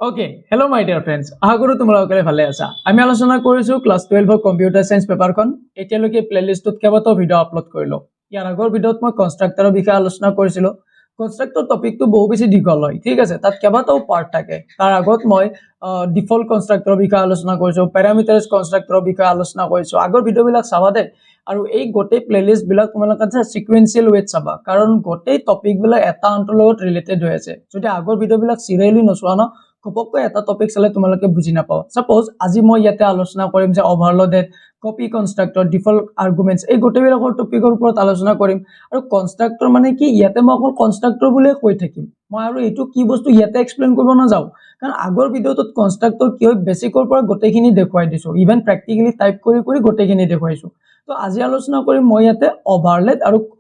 Okay hello' my dear friends আশা কৰোঁ তোমালোকে ভালে আছা আমি আলোচনা কৰিছোঁ ক্লাছ 12 কম্পিউটাৰ সায়েন্স পেপাৰখন এতিয়ালৈকে প্লেলিষ্টত কেইবাটাও ভিডিঅ' আপলোড কৰিলোঁ ইয়াৰ আগৰ ভিডিঅ'ত মই কনষ্ট্ৰাক্টৰৰ বিষয়ে আলোচনা কৰিছিলোঁ কনষ্ট্ৰাক্টৰ টপিকটো বহু বেছি দীঘল হয় ঠিক আছে তাত কেইবাটাও পাৰ্ট থাকে তাৰ আগত মই ডিফল্ট কনষ্ট্ৰাক্টৰৰ বিষয়ে আলোচনা কৰিছোঁ পেৰামিটাৰাইজ কনষ্ট্ৰাক্টৰৰ বিষয়ে আলোচনা কৰিছোঁ আগৰ ভিডিঅ'বিলাক চাবা দে আৰু এই গোটেই প্লেলিষ্ট বিলাক তোমালোকে সিকুৱেন্সিয়েল ৱেত চাবা কাৰণ গোটেই টপিক বিলাক এটা আনটোৰ লগত ৰিলেটেড হৈ আছে যদি আগৰ ভিডিঅ'বিলাক সিৰিয়ালি নচোৱা ন ঘপককৈ এটা টপিক চালে তোমালোকে বুজি নাপাও সাপোজ আজি মই ইয়াতে আলোচনা কৰিম যে ওভাৰলোডেড কপি কনস্ট্ৰাক্টৰ ডিফল্ট আৰ্গুমেন্টস এই গোটেইবিলাকৰ টপিকৰ ওপৰত আলোচনা কৰিম আৰু কনস্ট্ৰাক্টৰ মানে কি ইয়াতে মই অকল কনস্ট্ৰাক্টৰ বুলিয়ে কৈ থাকিম মই আৰু এইটো কি বস্তু ইয়াতে এক্সপ্লেইন কৰিব নাযাও কাৰণ আগৰ ভিডিঅ'টোত কনস্ট্ৰাক্টৰ কি হয় বেসিকৰ পৰা গোটেইখিনি দেখুৱাই দিছো ইভেন প্ৰ্যাকটিক্যালি টাইপ কৰি কৰি গোটেইখিনি দেখুৱাইছো তো আজি আলোচনা কৰিম মই ইয়াতে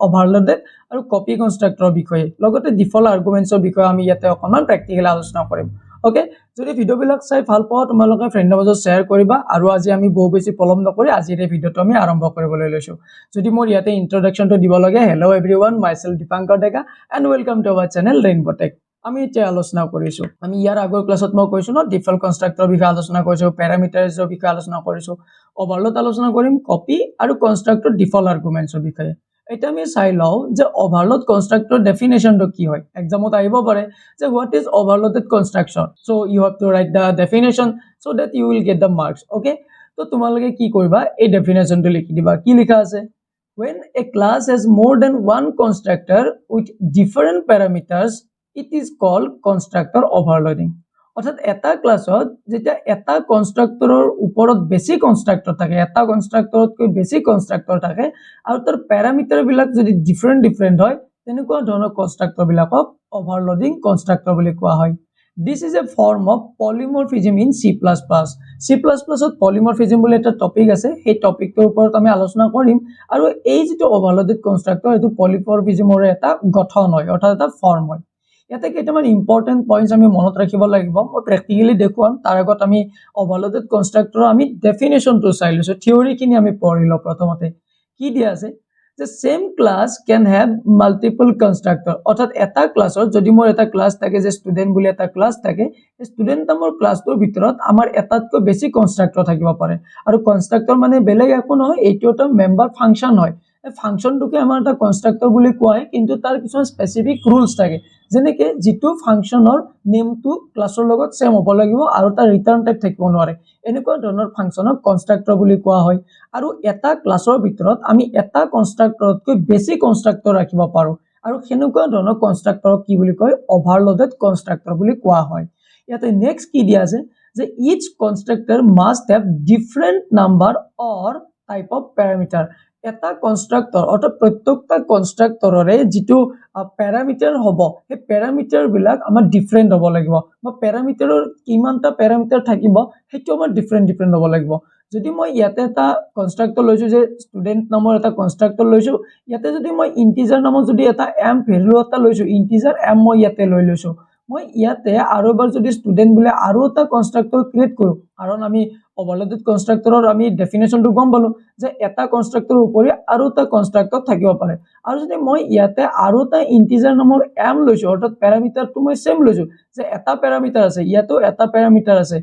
ওভাৰলোডেড আৰু কপি কনস্ট্ৰাক্টৰৰ বিষয়ে লগতে ডিফল্ট আৰ্গুমেন্টছৰ বিষয়ে আমি ইয়াতে অকমান প্ৰ্যাকটিক্যালি আলোচনা কৰিম ওকে যদি ভিডিও বিলাক চাই ভাল পাও তোমালোকে ফ্ৰেণ্ডৰ মাজত শেয়াৰ কৰিবা আৰু আজি আমি বহু বেছি পলম নকৰি আজিৰ এই ভিডিওটো আমি আৰম্ভ কৰিবলৈ লৈছো যদি মোৰ ইয়াতে ইন্ট্ৰোডাকশনটো দিব লাগে hello' everyone myself Dipankar Deka and welcome to our channel Rainbow Tech আমি এতিয়া আলোচনা কৰিছো আমি ইয়াৰ আগৰ ক্লাছত মই কৈছো ন ডিফল্ট কনস্ট্ৰাক্টৰৰ বিষয়ে আলোচনা কৰিছো প্যাৰামিটাৰছৰ বিষয়ে আলোচনা কৰিছো ওভাৰলোড আলোচনা কৰিম কপি আৰু কনস্ট্ৰাক্টৰ ডিফল্ট আৰ্গুমেন্টছৰ বিষয়ে এটা আমি চাই লও যে ওভাৰলোড কনস্ট্ৰাক্টৰ ডেফিনেশনটো কি হয় এক্সামত আহিব পাৰে যে what is overloaded construction so you have to write the definition so that you will get the marks okay তো তোমালোকে কি কৰিবা এই ডেফিনেশনটো লিখি দিবা কি লিখা আছে when a class has more than one constructor with different parameters it is called constructor overloading অর্থাৎ এটা ক্লাসত যেতিয়া এটা কনস্ট্ৰাক্টৰৰ ওপৰত বেছি কনস্ট্ৰাক্টৰ থাকে এটা কনস্ট্ৰাক্টৰতকৈ বেছি কনস্ট্ৰাক্টৰ থাকে আৰু তাৰ প্যাৰামিটাৰ বিলাক যদি ডিফাৰেন্ট হয় তেনেকুৱা ধৰণৰ কনস্ট্ৰাক্টৰ বিলাকক ওভাৰলোডিং কনস্ট্ৰাক্টৰ বুলি কোৱা হয় This is a form of polymorphism in C++. C++ to polymorphism বুলি এটা টপিক আছে এই টপিকটোৰ ওপৰত আমি আলোচনা কৰিম আৰু এই যেটো ওভাৰলোডেড কনস্ট্ৰাক্টৰ এটো polymorphismৰ এটা গঠন হয় অৰ্থাৎ এটা ফৰ্ম হয় ইয়াতে কেইটামান ইম্পৰ্টেন্ট পইণ্টস আমি মনত ৰাখিব লাগিব মই প্ৰ্যাকটিক্যালি দেখুৱাম তাৰ আগত আমি ওভাৰলোডেড কনস্ট্ৰাক্টৰৰ আমি ডেফিনেশনটো চাই লৈছো থিওৰিখিনি আমি পঢ়িলো প্ৰথমতে কি দিয়া আছে The same class can have multiple constructor অর্থাৎ এটা ক্লাসত যদি মোৰ এটা ক্লাস থাকে যে স্টুডেন্ট বুলি এটা ক্লাস থাকে স্টুডেন্ট নামৰ ক্লাসটোৰ ভিতৰত আমাৰ এটাতকৈ বেছি কনস্ট্ৰাক্টৰ থাকিব পাৰে আৰু কনস্ট্ৰাক্টৰ মানে বেলেগ একো নহয় এইটো এটা মেম্বাৰ ফাংচন হয় এই ফাংচনটোকে আমাৰ এটা কনস্ট্ৰাক্টৰ বুলি কোৱা হয় কিন্তু তাৰ কিছুমান স্পেসিফিক ৰুলছ থাকে যেনেকৈ যেটো ফাংচনৰ নেমটো ক্লাসৰ লগত সেম হ'ব লাগিব আৰু তাৰ ৰিটাৰ্ন টাইপ থাকিব নোৱাৰে এনেকুৱা ধৰণৰ ফাংচনক কনস্ট্ৰাক্টৰ বুলি কোৱা হয় আৰু এটা ক্লাসৰ ভিতৰত আমি এটা কনস্ট্ৰাক্টৰতকৈ বেছি কনস্ট্ৰাক্টৰ ৰাখিব পাৰো আৰু হেনেকুৱা ধৰণৰ কনস্ট্ৰাক্টৰক কি বুলি কয় ওভাৰলোডেড কনস্ট্ৰাক্টৰ বুলি কোৱা হয় ইয়াতে নেক্সট কি দিয়া আছে যে each constructor must have different number or type of parameter এটা কনস্ট্ৰাক্টৰ অৰ্থাৎ প্ৰত্যেকটা কনস্ট্ৰাক্টৰৰে যেটো প্যাৰামিটাৰ হ'ব এই প্যাৰামিটাৰ বিলাক আমাৰ ডিফাৰেন্ট হ'ব লাগিব বা প্যাৰামিটাৰৰ কিমানটা প্যাৰামিটাৰ থাকিব হেটো আমাৰ ডিফাৰেন্ট হ'ব লাগিব যদি মই ইয়াতে এটা কনস্ট্ৰাক্টৰ লৈছো যে স্টুডেন্ট নামৰ এটা কনস্ট্ৰাক্টৰ লৈছো ইয়াতে যদি মই ইন্টিজাৰ নামৰ যদি এটা m ভ্যালু এটা লৈছো ইন্টিজাৰ m মই ইয়াতে লৈছো মই ইয়াতে আৰু এবাৰ যদি স্টুডেন্ট বুলি আৰু এটা কনস্ট্ৰাক্টৰ ক্ৰিয়েট কৰো কাৰণ আমি ওভাৰলোডেড কনস্ট্ৰাক্টৰৰ আমি ডেফিনেশনটো গম পালো যে এটা কনস্ট্ৰাক্টৰৰ উপৰি আৰু এটা কনস্ট্ৰাক্টৰ থাকিব পাৰে আৰু যদি মই ইয়াতে আৰু এটা ইন্টিজাৰ নামৰ m লৈছো অৰ্থাৎ প্যাৰামিটাৰটো মই সেম লৈছো যে এটা প্যাৰামিটাৰ আছে ইয়াতো এটা প্যাৰামিটাৰ আছে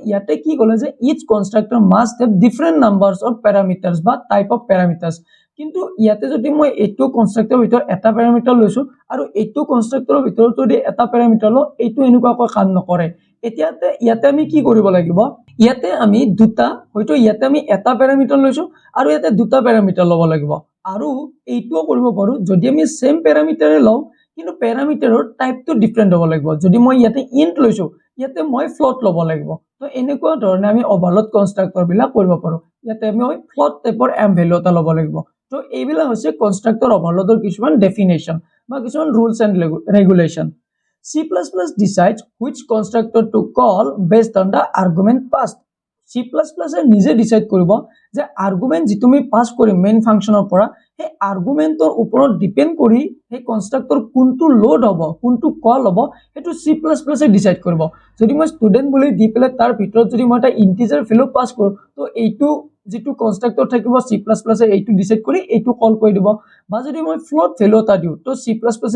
ইয়াতে কি ক'লে যে each constructor must have different numbers of parameters বা type of parameters কিন্তু ইয়াতে যদি মই এইটো কনস্ট্ৰাক্টৰৰ ভিতৰত এটা প্যাৰামিটাৰ লৈছো আৰু এইটো কনস্ট্ৰাক্টৰৰ ভিতৰত যদি এটা প্যাৰামিটাৰ লো এইটো এনেকুৱাকৈ কাম নকৰে ইয়াতে আমি কি কৰিব লাগিব ইয়াতে আমি দুটা হয়তো ইয়াতে আমি এটা প্যাৰামিটাৰ লৈছো আৰু ইয়াতে দুটা প্যাৰামিটাৰ ল'ব লাগিব আৰু এইটোও কৰিব পাৰো যদি আমি সেম প্যাৰামিটাৰে লও কিন্তু প্যাৰামিটাৰৰ টাইপটো ডিফাৰেন্ট হ'ব লাগিব যদি মই ইয়াতে ইন্ট লৈছো ইয়াতে মই ফ্লোট ল'ব লাগিব তো এনেকুৱা ধৰণে আমি ওভাৰলোড কনস্ট্ৰাক্টৰ বিলাক কৰিব পাৰো ইয়াতে মই ফ্লোট টাইপৰ m ভ্যালু এটা ল'ব লাগিব তো এইবিলাক হৈছে কনস্ট্ৰাক্টৰ ওভাৰলোডৰ কিছুমান ডেফিনেশন বা কিছুমান rules and regulation C++ decides which constructor to call based on the argument passed C++ এ নিজে ডিসাইড কৰিব যে আৰ্গুমেন্ট যি তুমি পাস কৰি মেইন ফাংচনৰ পৰা এই আৰ্গুমেন্টৰ ওপৰত ডিপেন্ড কৰি এই কনস্ট্ৰাক্টৰ কোনটো লোড হ'ব কোনটো কল হ'ব এটো C++ এ ডিসাইড কৰিব যদি মই স্টুডেন্ট বুলি দি পেলে তাৰ ভিতৰত যদি মই এটা ইন্টিজাৰ ভ্যালু পাস কৰো তো এইটো যেটো কনস্ট্ৰাক্টৰ থাকিব C++ এ এইটো ডিসাইড কৰি এইটো কল কৰি দিব বা যদি মই ফ্লোট ভ্যালু এটা দিও তো C++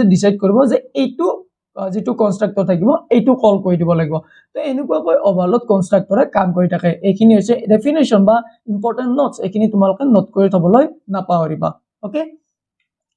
এ ডিসাইড কৰিব যে এইটো যেটো কনস্ট্ৰাক্টৰ থাকিব এইটো কল কৰি দিব লাগিব তো এনেকুৱাকৈ ওভাৰলোড কনস্ট্ৰাক্টৰে কাম কৰি থাকে এইখিনি হৈছে ডেফিনেশ্যন বা ইম্পৰ্টেন্ট নোটস এইখিনি তোমালোকে নোট কৰি থবলৈ নাপাহৰিবা ওকে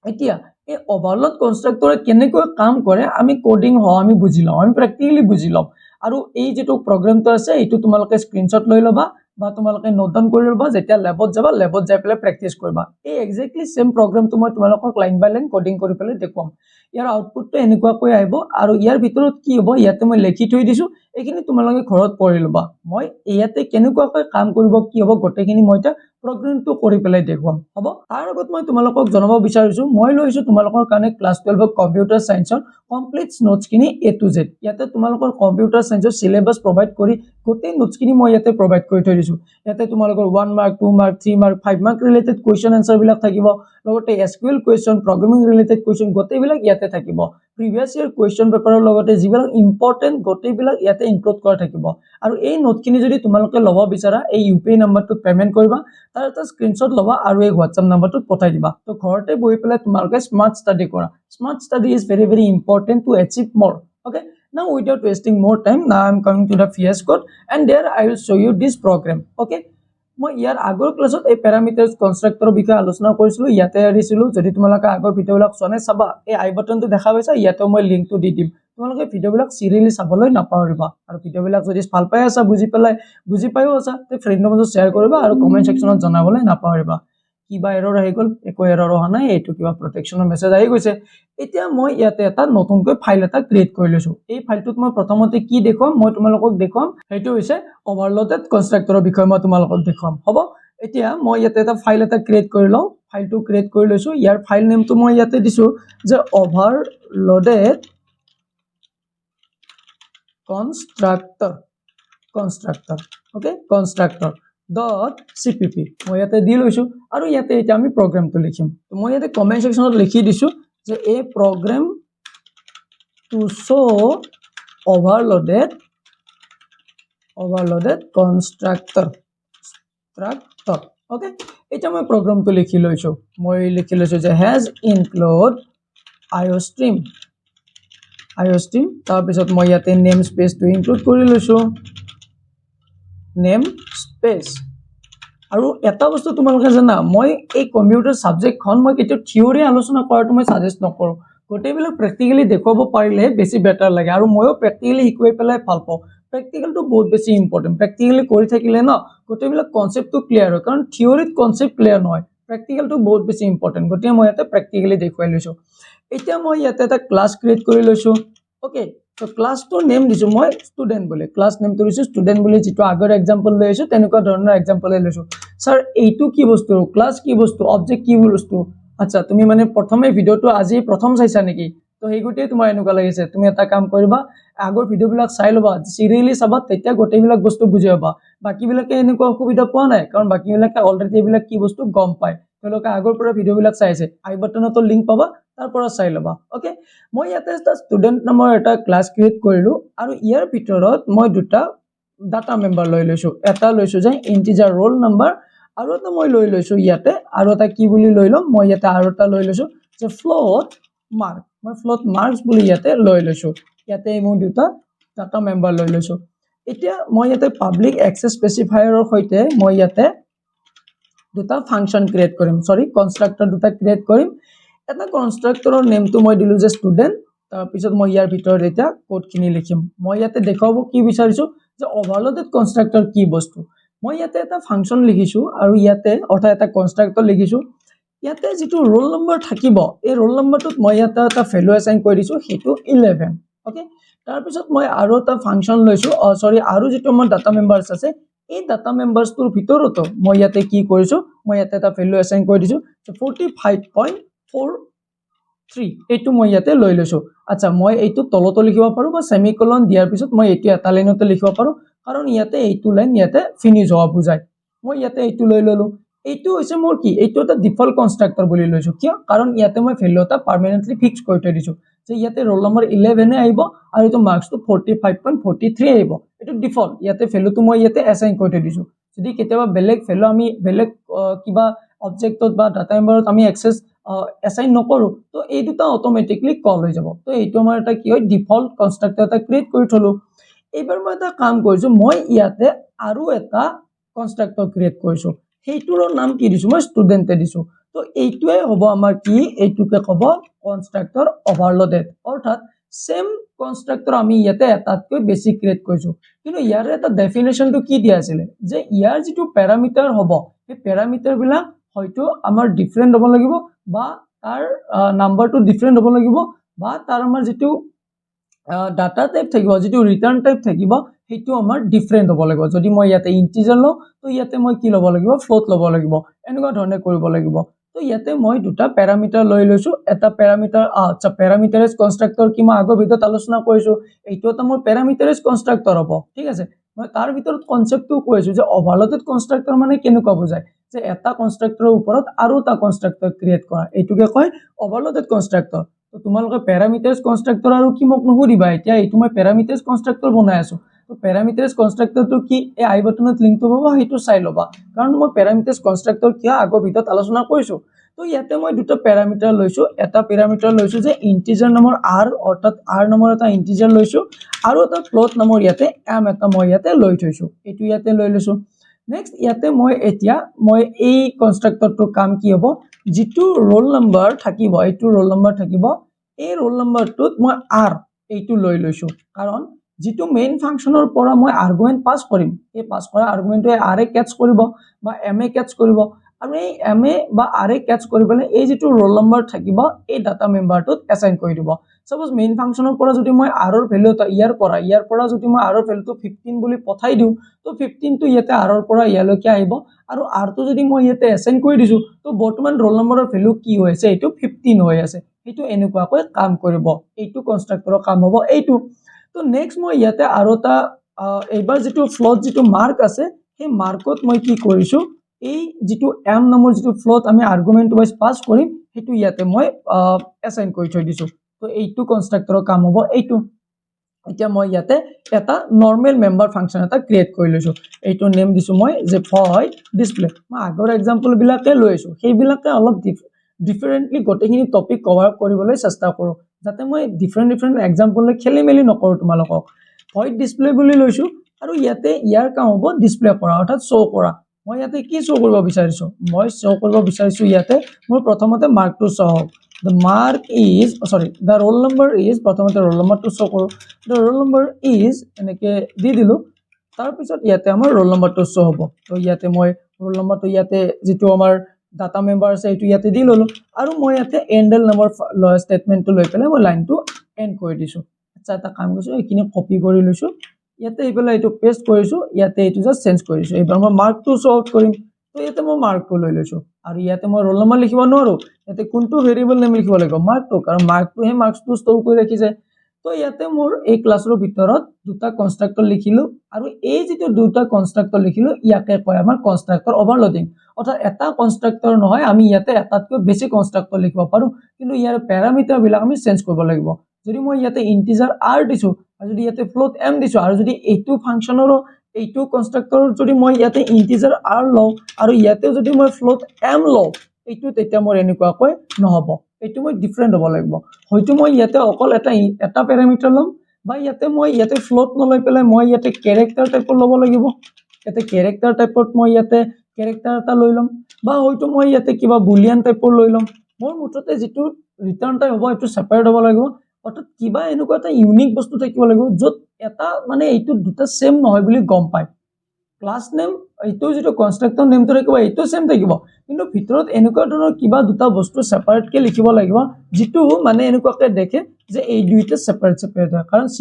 এতিয়া এই ওভাৰলোড কনস্ট্ৰাক্টৰে কেনেকৈ কাম কৰে আমি কোডিং হ আমি বুজি লওঁ আমি প্ৰ্যাকটিক্যালি বুজি লওঁ আৰু এই যেটো প্ৰগ্ৰামটো আছে এইটো তোমালোকে স্ক্ৰিনশ্বট লৈ লবা বা তোমালোকে নোট ডাউন কৰি লবা যেতিয়া ল্যাবত যাবা ল্যাবত যাই পেলাই প্ৰ্যাকটিস কৰিবা এই এক্স্যাক্টলি সেম প্ৰগ্ৰামটো মই তোমালোকক লাইন বাই লাইন কোডিং কৰি পেলাই দেখুৱাম ইয়াৰ আউটপুটটো এনেকুৱাকৈ আহিব আৰু ইয়াৰ ভিতৰত কি হ'ব ইয়াতে মই লিখি থৈ দিছো এইখিনি তোমালোকে ঘৰত পঢ়ি লবা মই ইয়াতে কেনেকুৱাকৈ কাম কৰিব কি হ'ব গোটেইখিনি মই এটা প্ৰগ্ৰামটো কৰি পেলাই দেখুৱাম হ'ব তাৰ আগত মই তোমালোকক জনাব বিচাৰিছো মই লৈছো তোমালোকৰ কাৰণে ক্লাস 12 কম্পিউটাৰ সায়েন্সৰ কমপ্লিট নোটস খিনি A to Z ইয়াতে তোমালোকৰ কম্পিউটাৰ সায়েন্সৰ সিলেবাস প্ৰভাইড কৰি গোটেই নোটস খিনি মই ইয়াতে প্ৰভাইড কৰি থৈ দিছো ইয়াতে তোমালোকৰ 1 mark 2 mark 3 mark 5 mark related question answer বিলাক থাকিব লগতে SQL question programming related question গোটেইবিলাক ইয়াতে থাকিব প্ৰিভিয়াস ইয়াৰ কোৱেশ্চন পেপাৰৰ লগতে যিবিলাক ইম্পৰ্টেন্ট গোটেইবিলাক ইয়াতে ইনক্লুড কৰা থাকিব আৰু এই নোটখিনি যদি তোমালোকে লব বিচাৰা এই UPI নম্বৰটোত পেমেন্ট কৰিবা তাৰ এটা স্ক্ৰিনশ্বট লবা আৰু এই WhatsApp নম্বৰটোত পঠাই দিবা তো ঘৰতে বহি পেলাই তোমালোকে স্মাৰ্ট ষ্টাডি কৰা smart study is very important to achieve more okay now without wasting more time now I am coming to the VS Code and there I will show you this program okay মই ইয়াৰ আগৰ ক্লাছত এই প্যাৰামিটাৰছ কনস্ট্ৰাক্টৰৰ বিষয়ে আলোচনা কৰিছিলো ইয়াতে এৰিছিলো যদি তোমালোকে আগৰ ভিডিওবিলাক চনে চাবা এই আই বাটনটো দেখা পাইছা ইয়াতে মই লিংকটো দি দিম তোমালোকে ভিডিওবিলাক সিৰিয়ালি চাবলৈ নাপাহৰিবা আৰু ভিডিওবিলাক যদি ভাল পাই আছা বুজি পাইও আছা তে ফ্ৰেণ্ডৰ মাজত শেয়াৰ কৰিবা আৰু কমেন্ট সেকশনত জনাবলৈ নাপাহৰিবা কিবা এৰৰ আহি গল একো এৰৰ অহা নাই এইটো কিবা প্ৰটেকচনৰ মেছেজ আহি গৈছে এতিয়া মই ইয়াতে এটা নতুনকৈ ফাইল এটা ক্ৰিয়েট কৰি লৈছো এই ফাইলটোত মই প্ৰথমতে কি দেখুৱাম মই তোমালোকক দেখুৱাম সেইটো হৈছে ওভাৰলোডেড কনস্ট্ৰাক্টৰৰ বিষয়ে মই তোমালোকক দেখুৱাম হ'ব এতিয়া মই ইয়াতে এটা ফাইল এটা ক্ৰিয়েট কৰি লওঁ ফাইলটো ক্ৰিয়েট কৰি লৈছো ইয়াৰ ফাইল নেমটো মই ইয়াতে দিছো যে ওভাৰলোডেড কনস্ট্ৰাক্টৰ ওকে constructor.cpp মই ইয়াতে দি লৈছো আৰু ইয়াতে এটা আমি প্ৰগ্ৰামটো লিখিম তো মই ইয়াতে কমেন্ট সেকশনত লিখি দিছো যে a program to show overloaded constructor okay এটা মই প্ৰগ্ৰামটো লিখি লৈছো যে has include iostream তাৰ পিছত মই ইয়াতে নেম স্পেচটো ইনক্লুড কৰি লৈছো নেম স্পেচ আৰু এটা বস্তু তোমালোকে জানা মই এই কম্পিউটাৰ সাবজেক্টখন মই কেতিয়া থিওৰি আলোচনা কৰাটো মই সাজেষ্ট নকৰো গোটেইবিলাক প্ৰ্যাকটিক্যালি দেখুৱাব পাৰিলে বেছি বেটাৰ লাগে আৰু ময়ো প্ৰ্যাকটিক্যালি শিকাই পেলাই ভাল পাওঁ প্ৰ্যাকটিক্যালটো বহুত বেছি ইম্পৰ্টেন্ট প্ৰ্যাকটিক্যালি কৰি থাকিলে ন গোটেইবিলাক কনসেপ্টটো ক্লিয়াৰ হয় কাৰণ থিওৰিত কনসেপ্ট ক্লিয়াৰ নহয় প্ৰ্যাকটিক্যালটো বহুত বেছি ইম্পৰ্টেন্ট গতিকে মই ইয়াতে প্ৰ্যাকটিক্যালি দেখুৱাই লৈছো এতিয়া মই ইয়াতে এটা ক্লাস ক্ৰিয়েট কৰি লৈছো ওকে তো ক্লাসটোৰ নেম দিছো মই ষ্টুডেন্ট বুলি ক্লাস নেমটো দিছো ষ্টুডেন্ট বুলি যেটো আগৰ এক্সাম্পল লৈছো তেনেকুৱা ধৰণৰ এক্সাম্পল লৈছো স্যাৰ এইটো কি বস্তু ক্লাস কি বস্তু অবজেক্ট কি বস্তু আচ্ছা তুমি মানে প্ৰথমে ভিডিওটো আজি প্ৰথম চাইছা নেকি তো হেগুটে তোমাৰ এনেকুৱা লাগিছে তুমি এটা কাম কৰিবা আগৰ ভিডিওবিলাক চাই লবা সিৰিয়ালি চাবা তেতিয়া গোটেইবিলাক বস্তু বুজি পাবা বাকিবিলাকে এনেকুৱা অসুবিধা পোৱা নাই কাৰণ বাকিবিলাকে অলৰেডি এইবিলাক কি বস্তু গম পায় তেওঁলোকে আগৰ পৰা ভিডিওবিলাক চাইছে আই বাটনতো লিংক পাবা তাৰ পৰা চাই লবা ওকে মই ইয়াতে এটা ষ্টুডেন্ট নামৰ এটা ক্লাস ক্ৰিয়েট কৰিলো আৰু ইয়াৰ ভিতৰত মই দুটা ডাটা মেম্বাৰ লৈ লৈছো এটা লৈছো যে ইন্টিজাৰ ৰোল নাম্বাৰ আৰু এটা মই লৈ লৈছো ইয়াতে আৰু এটা কি বুলি লৈ লম মই ইয়াতে আৰু এটা লৈ লৈছো যে ফ্লোট মাৰ্ক মই ফ্লোট মাৰ্কস বুলি ইয়াতে লৈ লৈছো ইয়াতে মই দুটা ডাটা মেম্বাৰ লৈ লৈছো এতিয়া মই ইয়াতে পাব্লিক এক্সেস স্পেসিফায়াৰৰ সৈতে মই ইয়াতে দুটা ফাংশন ক্ৰিয়েট কৰিম কনস্ট্ৰাক্টৰ দুটা ক্ৰিয়েট কৰিম এটা কনস্ট্ৰাক্টৰৰ নেমটো মই দিলো যে ষ্টুডেন্ট তাৰ পিছত মই ইয়াৰ ভিতৰত এটা কোডখিনি লিখিম মই ইয়াতে দেখাব কি বিচাৰিছো যে ওভাৰলোডেড কনস্ট্ৰাক্টৰ কি বস্তু মই ইয়াতে এটা ফাংশন লিখিছো আৰু ইয়াতে অৰ্থাৎ এটা কনস্ট্ৰাক্টৰ লিখিছো ইয়াতে যেটো ৰোল নম্বৰ থাকিব এই ৰোল নম্বৰটোত মই ইয়াতে এটা ভ্যালু এসাইন কৰি দিছো হেতু 11 ওকে তাৰ পিছত মই আৰু এটা ফাংশন লৈছো আৰু যেটো মোৰ ডাটা মেম্বাৰস আছে এই ডাটা মেম্বাৰসটোৰ ভিতৰতো মই ইয়াতে কি কৰিছো মই ইয়াতে এটা ভ্যালু এসাইন কৰি দিছো 45.43 এইটো মই ইয়াতে লৈ লৈছো আচ্ছা মই এইটো তলতো লিখিব পাৰো বা সেমিকোলন দিয়াৰ পিছত মই এইটো এটা লাইনতে লিখিব পাৰো কাৰণ ইয়াতে এইটো লাইন ইয়াতে ফিনিশ হোৱা বুজায় মই ইয়াতে এইটো লৈ ললো এইটো হৈছে মোৰ কি এইটো এটা ডিফল্ট কনস্ট্ৰাক্টৰ বুলি লৈছো কিয় কাৰণ ইয়াতে মই ভ্যালু এটা পাৰ্মানেন্টলি ফিক্স কৰি থৈ দিছো যে ইয়াতে ৰোল নম্বৰ 11 এ আহিব আৰু এইটো মাৰ্কসটো 45.43 আহিব এটো ডিফল্ট ইয়াতে ভ্যালুটো মই ইয়াতে এসাইন কৰি থৈ দিছো যদি কেতিয়াবা বেলেগ ভ্যালু আমি বেলেগ কিবা অবজেক্টত বা ডাটা মেম্বাৰত আমি এক্সেস এছাইন নকৰো তো এই দুটা অটোমেটিকলি কল হৈ যাব তো এইটো আমাৰ এটা কি হয় ডিফল্ট কনষ্ট্ৰাক্টৰ এটা ক্ৰিয়েট কৰি থলো এইবাৰ মই এটা কাম কৰিছো মই ইয়াতে আৰু এটা কনষ্ট্ৰাক্টৰ ক্ৰিয়েট কৰিছো সেইটোৰ নাম কি দিছো মই ষ্টুডেন্টে দিছো তো এইটোৱে হ'ব আমাৰ কি এইটোকে ক'ব কনষ্ট্ৰাক্টৰ ওভাৰলোডেড অৰ্থাৎ সেম কনষ্ট্ৰাক্টৰ আমি ইয়াতে এটাতকৈ বেছি ক্ৰিয়েট কৰিছো কিন্তু ইয়াৰ এটা ডেফিনেশনটো কি দিয়া আছিল যে ইয়াৰ যেটো প্যাৰামিটাৰ হ'ব এই প্যাৰামিটাৰ বিলাক হয়তো আমাৰ ডিফাৰেন্ট হ'ব লাগিব বা তাৰ নাম্বাৰটো ডিফাৰেন্ট হ'ব লাগিব বা তাৰ আমাৰ যেটো ডাটা টাইপ থাকিব যেটো ৰিটাৰ্ন টাইপ থাকিব হেতু আমাৰ ডিফাৰেন্ট হ'ব লাগিব যদি মই ইয়াতে ইন্টিজাৰ লও তো ইয়াতে মই কি ল'ব লাগিব ফ্লোট ল'ব লাগিব এনেকুৱা ধৰণে কৰিব লাগিব তো ইয়াতে মই দুটা প্যাৰামিটাৰ লৈ লৈছো এটা প্যাৰামিটাৰ আচ্ছা প্যাৰামিটাৰাইজ কনষ্ট্ৰাক্টৰ কি মই আগৰ ভিডিঅত আলোচনা কৰিছো এইটো এটা মোৰ প্যাৰামিটাৰাইজ কনষ্ট্ৰাক্টৰ হ'ব ঠিক আছে মই তাৰ ভিতৰত কনসেপ্টটো কৈছো যে ওভাৰলোডেড কনষ্ট্ৰাক্টৰ মানে কেনেকুৱা বুজায় যে এটা কনষ্ট্ৰাক্টৰৰ ওপৰত আৰু এটা কনষ্ট্ৰাক্টৰ ক্ৰিয়েট কৰা এইটোকে কয় ওভাৰলোডেড কনষ্ট্ৰাক্টৰ তো তোমালোকে প্যাৰামিটাৰাইজ কনষ্ট্ৰাক্টৰ আৰু কি মোক নুসুধিবা এতিয়া এইটো মই প্যাৰামিটাৰাইজ কনষ্ট্ৰাক্টৰ বনাই আছো তো প্যাৰামিটাৰাইজ কনষ্ট্ৰাক্টৰটো কি এই আই বাটনত লিংকটো পাবা হেতু চাই লবা কাৰণ মই প্যাৰামিটাৰাইজ কনষ্ট্ৰাক্টৰ কি আগৰ ভিডিঅত আলোচনা কৰিছো তো ইয়াতে মই দুটা প্যাৰামিটাৰ লৈছো এটা প্যাৰামিটাৰ লৈছো যে ইন্টিজাৰ নামৰ r অৰ্থাৎ r নামৰ এটা ইন্টিজাৰ লৈছো আৰু এটা ফ্লোট নামৰ ইয়াতে m এটা মই ইয়াতে লৈ থৈছো এটো ইয়াতে লৈ লৈছো নেক্সট ইয়াতে মই এতিয়া মই এই কনষ্ট্ৰাক্টৰটোৰ কাম কি হ'ব যেটো ৰোল নম্বৰ থাকিব এইটো ৰোল নম্বৰ থাকিব এই ৰোল নম্বৰটোত মই r এইটো লৈ লৈছো কাৰণ যেটো মেইন ফাংচনৰ পৰা মই আৰ্গুমেন্ট পাস কৰিম এই পাস কৰা আৰ্গুমেন্টে r এ ক্যাচ কৰিব বা m এ ক্যাচ কৰিব আৰু এই m এ বা r এ ক্যাচ কৰিবলে এই যেটো ৰোল নম্বৰ থাকিব এই ডাটা মেম্বাৰটোত এছাইন কৰি দিব সপোজ মেইন ফাংচনৰ পৰা যদি মই r ৰ ভ্যালু এটা ইয়াৰ পৰা যদি মই r ৰ ভ্যালুটো 15 বুলি পঠাই দিও তো 15 টো ইয়াতে r ৰ পৰা ইয়ালৈকে আহিব আৰু r টো যদি মই ইয়াতে এছাইন কৰি দিছো তো বৰ্তমান ৰোল নম্বৰৰ ভ্যালু কি হৈছে এইটো 15 হৈ আছে এইটো এনেকুৱাকৈ কাম কৰিব এইটো কনষ্ট্ৰাক্টৰৰ কাম হ'ব এইটো তো নেক্সট মই ইয়াতে আৰু এটা এইবাৰ যেটো ফ্লোট যেটো মাৰ্ক আছে সেই মাৰ্কত মই কি কৰিছো এই যেটো m নামৰ যেটো ফ্লোট আমি আৰ্গুমেন্ট ওয়াইজ পাস কৰিম হেতু ইয়াতে মই এছাইন কৰি থৈ দিছো তো এইটো কনষ্ট্ৰাক্টৰৰ কাম হ'ব এইটো এতিয়া মই ইয়াতে এটা নৰমাল মেম্বাৰ ফাংচন এটা ক্ৰিয়েট কৰি লৈছো এইটো নেম দিছো মই যে void display মই আগৰ एग्जांपल বিলাকে লৈছো সেইবিলাকে অলপ ডিফাৰেন্টলি গটেখিনি টপিক কভাৰ কৰিবলৈ চেষ্টা কৰো যাতে মই ডিফাৰেন্ট एग्जांपल লৈ খেলি মেলি নকৰো তোমালোকক void display বুলি লৈছো আৰু ইয়াতে ইয়াৰ কাম হ'ব ডিসপ্লে কৰা অৰ্থাৎ শো কৰা মই ইয়াতে কি শো কৰিব বিচাৰিছো মই শো কৰিব বিচাৰিছো ইয়াতে মোৰ প্ৰথমতে মাৰ্কটো শো হ'ব the mark is the roll number is প্ৰথমতে roll number to show কৰো the roll number is এনেকে দি দিলো তাৰ পিছত ইয়াতে আমাৰ roll number to show হ'ব তো ইয়াতে মই roll number to ইয়াতে যেটো আমাৰ ডাটা মেম্বাৰ আছে এটো ইয়াতে দি ললো আৰু মই ইয়াতে এন্ডেল নামৰ স্টেটমেন্টটো লৈ পেলাই মই লাইনটো এন্ড কৰি দিছো আচ্ছা এটা কাম কৰিছো এইখিনি কপি কৰি লৈছো ইয়াতে এইফালে এটো পেস্ট কৰিছো ইয়াতে এটো জাস্ট চেঞ্জ কৰিছো এবাৰ মই মাৰ্কটো শো আউট কৰিম তো ইয়াতে মই মাৰ্কটো লৈ লৈছো আৰু ইয়াতে মই ৰোল নম্বৰ লিখিব নোৱাৰো ইয়াতে কোনটো ভেৰিয়েবল নেম লিখিব লাগিব মাৰ্কটো কাৰণ মাৰ্কটো হে মাৰ্কটো ষ্ট'ৰ কৰি ৰাখিছে তো ইয়াতে মোৰ এই ক্লাছৰ ভিতৰত দুটা কনষ্ট্ৰাক্টৰ লিখিলো আৰু এই যেটো দুটা কনষ্ট্ৰাক্টৰ লিখিলো ইয়াকে কয় আমাৰ কনষ্ট্ৰাক্টৰ ওভাৰলোডিং অৰ্থাৎ এটা কনষ্ট্ৰাক্টৰ নহয় আমি ইয়াতে এটাতকৈ বেছি কনষ্ট্ৰাক্টৰ লিখিব পাৰো কিন্তু ইয়াৰ প্যাৰামিটাৰ বিলাক আমি চেঞ্জ কৰিব লাগিব যদি মই ইয়াতে ইন্টিজাৰ r দিছো আৰু যদি ইয়াতে ফ্লোট m দিছো আৰু যদি এইটো ফাংচনৰ এইটো কনষ্ট্ৰাক্টৰ যদি মই ইয়াতে ইন্টিজাৰ r লও আৰু ইয়াতে যদি মই ফ্লোট m লও এইটো তেতিয়া মোৰ এনেকুৱা কৈ নহব এইটো মই ডিফাৰেন্ট হ'ব লাগিব হয়তো মই ইয়াতে অকল এটা প্যাৰামিটাৰ লম বা ইয়াতে মই ইয়াতে ফ্লোট নলৈ পেলাই মই ইয়াতে ক্যাৰেক্টাৰ টাইপৰ ল'ব লাগিব ইয়াতে ক্যাৰেক্টাৰ টাইপত মই ইয়াতে ক্যাৰেক্টাৰ এটা লৈ লম বা হয়তো মই ইয়াতে কিবা বুলিয়ান টাইপৰ লৈ লম মোৰ মুঠতে যেটো ৰিটাৰ্ন টাইপ হ'ব এটো সেপাৰেট হ'ব লাগিব অৰ্থাৎ কিবা এনেকুৱা এটা ইউনিক বস্তু থাকিব লাগিব যত এটা মানে এইটো দুটা সেম নহয় বুলি গম পায় ক্লাস নেম এইটো যেটো কনষ্ট্ৰাক্টৰ নেমটো থাকিব এইটো সেম থাকিব কিন্তু ভিতৰত এনেকুৱা ধৰণৰ কিবা দুটা বস্তু সেপাৰেট কে লিখিব লাগিব যেটো মানে এনেকুৱাকে দেখে যে এই দুইটা সেপাৰেট হয় কাৰণ C++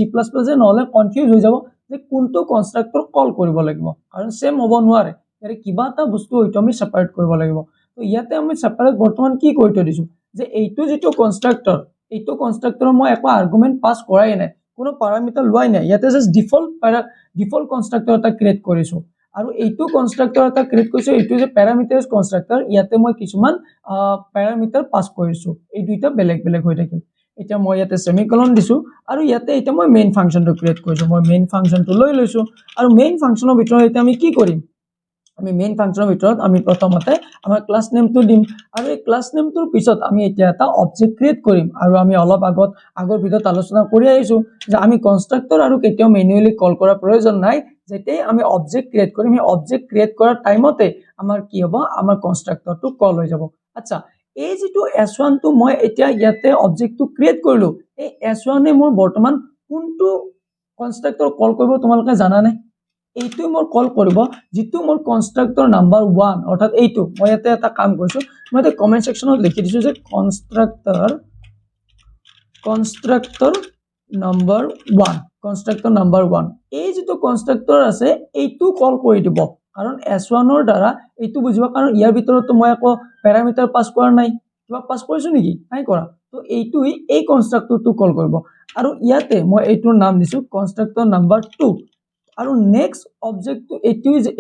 যে নহলে কনফিউজ হৈ যাব যে কোনটো কনষ্ট্ৰাক্টৰ কল কৰিব লাগিব কাৰণ সেম হ'ব নোৱাৰে ইয়াৰে কিবা এটা বস্তু হয়তো আমি সেপাৰেট কৰিব লাগিব তো ইয়াতে আমি সেপাৰেট বৰ্তমান কি কৰি থৈ দিছো যে এইটো যেটো কনষ্ট্ৰাক্টৰ এইটো কনষ্ট্ৰাক্টৰ মই একো আৰ্গুমেন্ট পাস কৰাই নাই কোনো প্যাৰামিটাৰ লোৱাই নাই ইয়াতে জাস্ট ডিফল্ট কনষ্ট্ৰাক্টৰ এটা ক্ৰিয়েট কৰিছো আৰু এইটো কনষ্ট্ৰাক্টৰ এটা ক্ৰিয়েট কৰিছো এইটো যে প্যাৰামিটাৰছ কনষ্ট্ৰাক্টৰ ইয়াতে মই কিছুমান প্যাৰামিটাৰ পাস কৰিছো এই দুইটা বেলেগ হৈ থাকিল এতিয়া মই ইয়াতে সেমিকলন দিছো আৰু ইয়াতে এটা মই মেইন ফাংচনটো ক্ৰিয়েট কৰিছো মই মেইন ফাংচনটো লৈ লৈছো আৰু মেইন ফাংচনৰ ভিতৰত এটা আমি কি কৰিম আমি মেইন ফাংচনৰ ভিতৰত আমি প্ৰথমতে আমাৰ ক্লাছ নেমটো দিম আৰু এই ক্লাছ নেমটোৰ পিছত আমি এতিয়া এটা অবজেক্ট ক্ৰিয়েট কৰিম আৰু আমি অলপ আগৰ ভিডিঅ'ত আলোচনা কৰি আহিছো যে আমি কনষ্ট্ৰাক্টৰ আৰু কেতিয়াও মেনুৱেলি কল কৰাৰ প্ৰয়োজন নাই যেতিয়াই আমি অবজেক্ট ক্ৰিয়েট কৰিম এই অবজেক্ট ক্ৰিয়েট কৰাৰ টাইমতে আমাৰ কি হ'ব আমাৰ কনষ্ট্ৰাক্টৰটো কল হৈ যাব আচ্ছা এই যেটো s1 টো মই এতিয়া ইয়াতে অবজেক্টটো ক্ৰিয়েট কৰিলো এই s1 এ মোৰ বৰ্তমান কোনটো কনষ্ট্ৰাক্টৰ কল কৰিব তোমালোকে জানা নে এইটো মোৰ কল কৰিব যেটো মোৰ কনষ্ট্ৰাক্টৰ নাম্বাৰ 1 অৰ্থাৎ এইটো মই ইয়াতে এটা কাম কৰিছো মই এটা কমেন্ট সেকশনত লিখি দিছো যে কনষ্ট্ৰাক্টৰ নাম্বাৰ 1 এই যেটো কনষ্ট্ৰাক্টৰ আছে এইটো কল কৰি দিব কাৰণ s1 ৰ দ্বাৰা এইটো বুজিবা কাৰণ ইয়াৰ ভিতৰতো মই আকৌ প্যাৰামিটাৰ পাস কৰা নাই কিবা পাস কৰিছো নেকি নাই কৰা তো এইটোই এই কনষ্ট্ৰাক্টৰটো কল কৰিব আৰু ইয়াতে মই এইটোৰ নাম দিছো কনষ্ট্ৰাক্টৰ নাম্বাৰ 2 আৰু নেক্সট অবজেক্টটো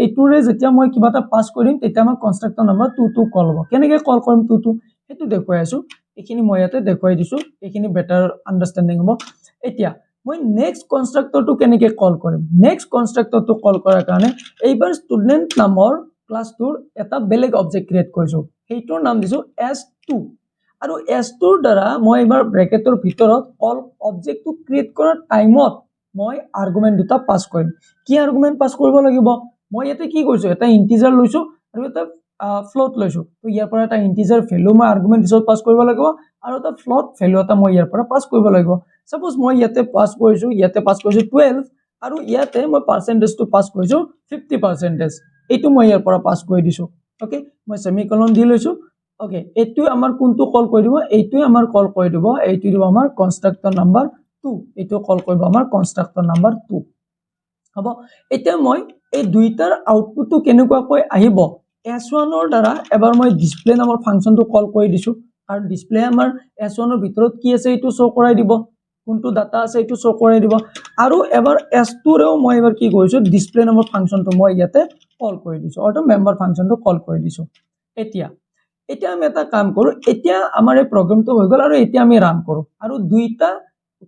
এইটোৰে যেতিয়া মই কিবা এটা পাস কৰিম তেতিয়া আমাৰ কনষ্ট্ৰাক্টৰ নাম্বাৰ 2 টো কল হ'ব কেনেকৈ কল কৰিম 2 টো হেতু দেখুৱাই আছো এখিনি মই ইয়াতে দেখুৱাই দিছো এখিনি বেটাৰ আন্ডাৰষ্টেণ্ডিং হ'ব এতিয়া মই নেক্সট কনষ্ট্ৰাক্টৰটো কেনেকৈ কল কৰিম নেক্সট কনষ্ট্ৰাক্টৰটো কল কৰাৰ কাৰণে এইবাৰ ষ্টুডেন্ট নামৰ ক্লাছটোৰ এটা বেলেগ অবজেক্ট ক্ৰিয়েট কৰিছো হেইটোৰ নাম দিছো s2 আৰু s2 ৰ দ্বাৰা মই এবাৰ ব্ৰেকেটৰ ভিতৰত কল অবজেক্টটো ক্ৰিয়েট কৰাৰ টাইমত মই আৰ্গুমেন্ট দুটা পাস কৰিম কি আৰ্গুমেন্ট পাস কৰিব লাগিব মই ইয়াতে কি কৰিছো এটা ইন্টিজাৰ লৈছো আৰু এটা ফ্লোট লৈছো তো ইয়াৰ পৰা এটা ইন্টিজাৰ ভ্যালু মই আৰ্গুমেন্ট হিচাপে পাস কৰিব লাগিব আৰু এটা ফ্লোট ভ্যালু এটা মই ইয়াৰ পৰা পাস কৰিব লাগিব সাপোজ মই ইয়াতে পাস কৰিছো 12 আৰু ইয়াতে মই পাৰ্সেন্টেজটো পাস কৰিছো 50% এইটো মই ইয়াৰ পৰা পাস কৰি দিছো ওকে মই সেমিকলন দি লৈছো ওকে এইটো আমাৰ কোনটো কল কৰি দিব এইটো আমাৰ কল কৰি দিব এইটো দিব আমাৰ কনষ্ট্ৰাক্টৰ নাম্বাৰ 2 এইটো কল কৰিব আমাৰ কনষ্ট্ৰাক্টৰ নাম্বাৰ 2 হ'ব এতিয়া মই এই দুইটাৰ আউটপুটটো কেনেকুৱাকৈ আহিব s1 ৰ দ্বাৰা এবাৰ মই ডিসপ্লে নামৰ ফাংচনটো কল কৰি দিছো আৰু ডিসপ্লে আমাৰ s1 ৰ ভিতৰত কি আছে এইটো শো কৰাই দিব কোনটো ডাটা আছে এইটো শো কৰাই দিব আৰু এবাৰ s2 ৰেও মই এবাৰ কি কৰিছো ডিসপ্লে নামৰ ফাংচনটো মই ইয়াতে কল কৰি দিছো অৰ্থাৎ মেম্বাৰ ফাংচনটো কল কৰি দিছো এতিয়া আমি এটা কাম কৰো এতিয়া আমাৰ এই প্ৰগ্ৰামটো হৈ গল আৰু এতিয়া আমি ৰান কৰো আৰু দুইটা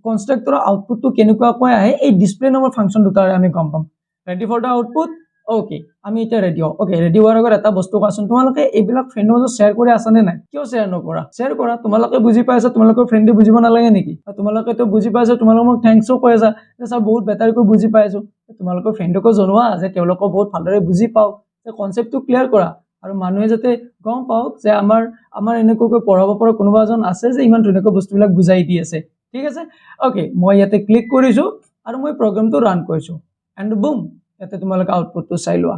কনষ্ট্ৰাক্টৰৰ আউটপুটটো কেনেকুৱাকৈ আহে এই ডিসপ্লে নামৰ ফাংচন দুটাৰে আমি গম পাম ready for the output okay আমি এটা ৰেডি ওকে ৰেডি হোৱাৰ আগত এটা বস্তু কোৱাচোন তোমালোকে এইবিলাক ফ্ৰেণ্ডৰ মাজত শেয়াৰ কৰি আছা নে নাই কিয় শেয়াৰ নকৰা শেয়াৰ কৰা তোমালোকে বুজি পাইছা তোমালোকৰ ফ্ৰেণ্ডে বুজিব নালাগে নেকি তোমালোকে তো বুজি পাইছা তোমালোক মোক থ্যাঙ্কসও কৈ আছা যে স্যাৰ বহুত বেটাৰকৈ বুজি পাইছো তোমালোকৰ ফ্ৰেণ্ডকো জনোৱা যে তেওঁলোকো বহুত ভালদৰে বুজি পাও যে কনসেপ্টটো ক্লিয়াৰ কৰা আৰু মানুহে যাতে গম পাওক যে আমাৰ এনেকৈ পঢ়াব পৰা কোনোবা এজন আছে যে ইমান ধুনীয়াকৈ বস্তুবিলাক বুজাই দি আছে ঠিক আছে ওকে মই ইয়াতে ক্লিক কৰিছো আৰু মই প্ৰগ্ৰামটো ৰান কৰিছো এন্ড বুম ইয়াতে তোমালোকে আউটপুটটো চাই লোৱা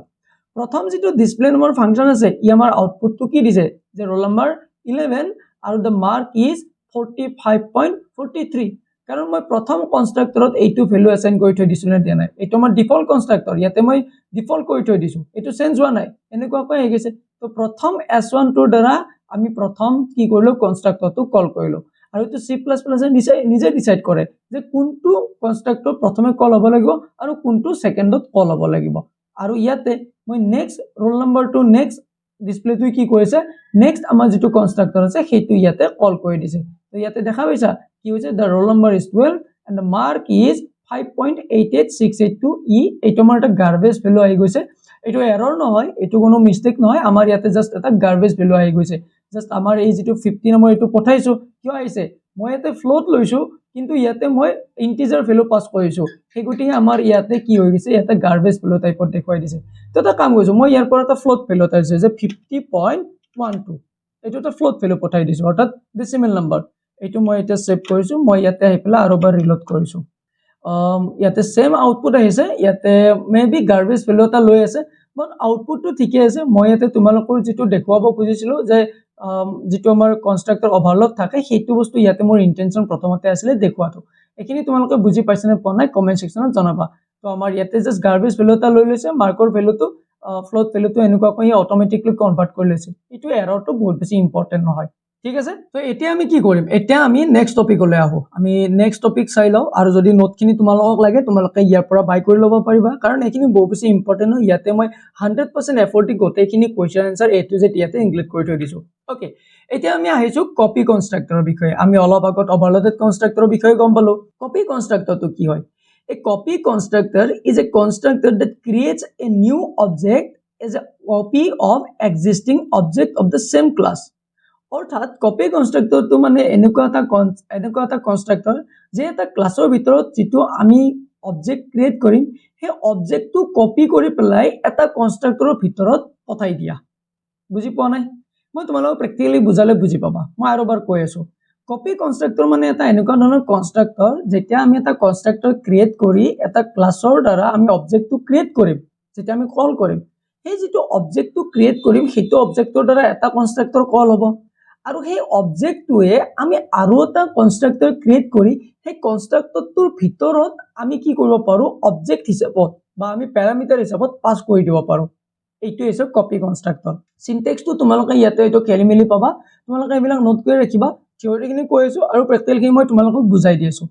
প্ৰথম যেটো ডিসপ্লে নামৰ ফাংচন আছে ই আমাৰ আউটপুটটো কি দিছে যে ৰোল নাম্বাৰ 11 আৰু দা মাৰ্ক ইজ 45.43 কাৰণ মই প্ৰথম কনষ্ট্ৰাক্টৰত এইটো ভ্যালু এসাইন কৰি থৈ দিছো না দিয়া নাই এইটো আমাৰ ডিফল্ট কনষ্ট্ৰাক্টৰ ইয়াতে মই ডিফল্ট কৰি থৈ দিছো এইটো চেঞ্জ হোৱা নাই এনেকুৱাকৈ হৈ গৈছে তো প্ৰথম s1 টোৰ দ্বাৰা আমি প্ৰথম কি কৰিলো কনষ্ট্ৰাক্টৰটো কল কৰিলো আৰু এটো C++ নিজে ডিসাইড কৰে যে কোনটো কনষ্ট্ৰাক্টৰ প্ৰথমে কল হ'ব লাগিব আৰু কোনটো সেকেন্ডত কল হ'ব লাগিব আৰু ইয়াতে মই নেক্সট ৰোল নাম্বাৰটো নেক্সট ডিসপ্লেটো কি কৰিছে নেক্সট আমাৰ যেটো কনষ্ট্ৰাক্টৰ আছে সেইটো ইয়াতে কল কৰি দিছে তো ইয়াতে দেখা পাইছা কি হৈছে the roll number is 12 and the mark is 5.88682 এইটো আমাৰ এটা গাৰ্বেজ ভ্যালু আহি গৈছে এইটো এৰৰ নহয় এইটো কোনো মিস্টেক নহয় আমাৰ ইয়াতে জাস্ট এটা গাৰ্বেজ ভ্যালু আহি গৈছে জাস্ট আমাৰ এই যেটো 50 নম্বৰ এইটো পঠাইছো কিয় আহিছে মই ইয়াতে ফ্লোট লৈছো কিন্তু ইয়াতে মই ইন্টিজাৰ ভ্যালু পাস কৰিছো হেগুটি আমাৰ ইয়াতে কি হৈ গৈছে ইয়াতে গাৰ্বেজ ভ্যালু টাইপত দেখুৱাই দিছে তো এটা কাম কৰিছো মই ইয়াৰ পৰা এটা ফ্লোট ভ্যালু পাইছো যে 50.12 এইটো এটা ফ্লোট ভ্যালু পঠাই দিছো অৰ্থাৎ ডেসিমেল নাম্বাৰ এইটো মই এটা সেভ কৰিছো মই ইয়াতে আহিপলা আৰু বাৰ ৰিলোড কৰিছো ইয়াতে সেম আউটপুট আহিছে ইয়াতে মেবি গাৰ্বেজ ভ্যালু এটা লৈ আছে বাট আউটপুটটো ঠিকে আছে মই ইয়াতে তোমালোকৰ যেটো দেখুৱাব খুজিছিলো যে যেটো আমাৰ কনষ্ট্ৰাক্টৰ ওভাৰলোড থাকে সেইটো বস্তু ইয়াতে মোৰ ইন্টেনশন প্ৰথমতে আছিল দেখুৱাটো এখিনি তোমালোকে বুজি পাইছানে পোৱা নাই কমেন্ট সেকশনত জনাবা তো আমাৰ ইয়াতে জাস্ট গাৰ্বেজ ভ্যালু এটা লৈ লৈছে মাৰ্কৰ ভ্যালুটো ফ্লোট ভ্যালুটো এনেকুৱাকৈ অটোমেটিকলি কনভাৰ্ট কৰি লৈছে এটো এৰৰটো বহুত বেছি ইম্পৰ্টেন্ট নহয় ঠিক আছে তো এতিয়া আমি কি কৰিম এতিয়া আমি নেক্সট টপিকলৈ আহো আমি নেক্সট টপিক চাই লও আৰু যদি নোটখিনি তোমালোকক লাগে তোমালোকে ইয়াৰ পৰা বাই কৰি ল'ব পাৰিবা কাৰণ এখিনি বহুত বেছি ইম্পৰ্টেন্ট হয় ইয়াতে মই 100% এফৰ্ট দি গোটেইখিনি question answer A to Z ইয়াতে ইনক্লুড কৰি থৈ দিছো ওকে এতিয়া আমি আহিছো কপি কনষ্ট্ৰাক্টৰৰ বিষয়ে আমি অলপ আগত ওভাৰলোডেড কনষ্ট্ৰাক্টৰৰ বিষয়ে গম পালো কপি কনষ্ট্ৰাক্টৰটো কি হয় A copy constructor is a constructor that creates a new object as copy of existing object of the same class অৰ্থাৎ কপি কনষ্ট্ৰাক্টৰটো মানে এনেকুৱা এটা কনষ্ট্ৰাক্টৰ যে এটা ক্লাছৰ ভিতৰত যিটো আমি অবজেক্ট ক্ৰিয়েট কৰিম সেই অবজেক্টটো কপি কৰি পেলাই এটা কনষ্ট্ৰাক্টৰৰ ভিতৰত পঠাই দিয়া বুজি পোৱা নাই মই তোমালোকক প্ৰেক্টিকেলি বুজালে বুজি পাবা মই আৰু এবাৰ কৈ আছো কপি কনষ্ট্ৰাক্টৰ মানে এটা এনেকুৱা ধৰণৰ কনষ্ট্ৰাক্টৰ যেতিয়া আমি এটা কনষ্ট্ৰাক্টৰ ক্ৰিয়েট কৰি এটা ক্লাছৰ দ্বাৰা আমি অবজেক্টটো ক্ৰিয়েট কৰিম যেতিয়া আমি কল কৰিম সেই যিটো অবজেক্টটো ক্ৰিয়েট কৰিম সেইটো অবজেক্টৰ দ্বাৰা এটা কনষ্ট্ৰাক্টৰ কল হ'ব আৰু সেই অবজেক্টটোৱে আমি আৰু এটা কনষ্ট্ৰাক্টৰ ক্ৰিয়েট কৰি সেই কনষ্ট্ৰাক্টৰটোৰ ভিতৰত আমি কি কৰিব পাৰো অবজেক্ট হিচাপত বা আমি প্যাৰামিটাৰ হিচাপত পাস কৰি দিব পাৰো এইটো হৈছে কপি কনষ্ট্ৰাক্টৰ সিনট্যাক্সটো তোমালোকে ইয়াতে এইটো খেলিমেলি পাবা তোমালোকে এইবিলাক নোট কৰি ৰাখিবা থিওৰিখিনি কৈ আছো আৰু প্ৰেক্টিকেলি মই তোমালোকক বুজাই দি আছো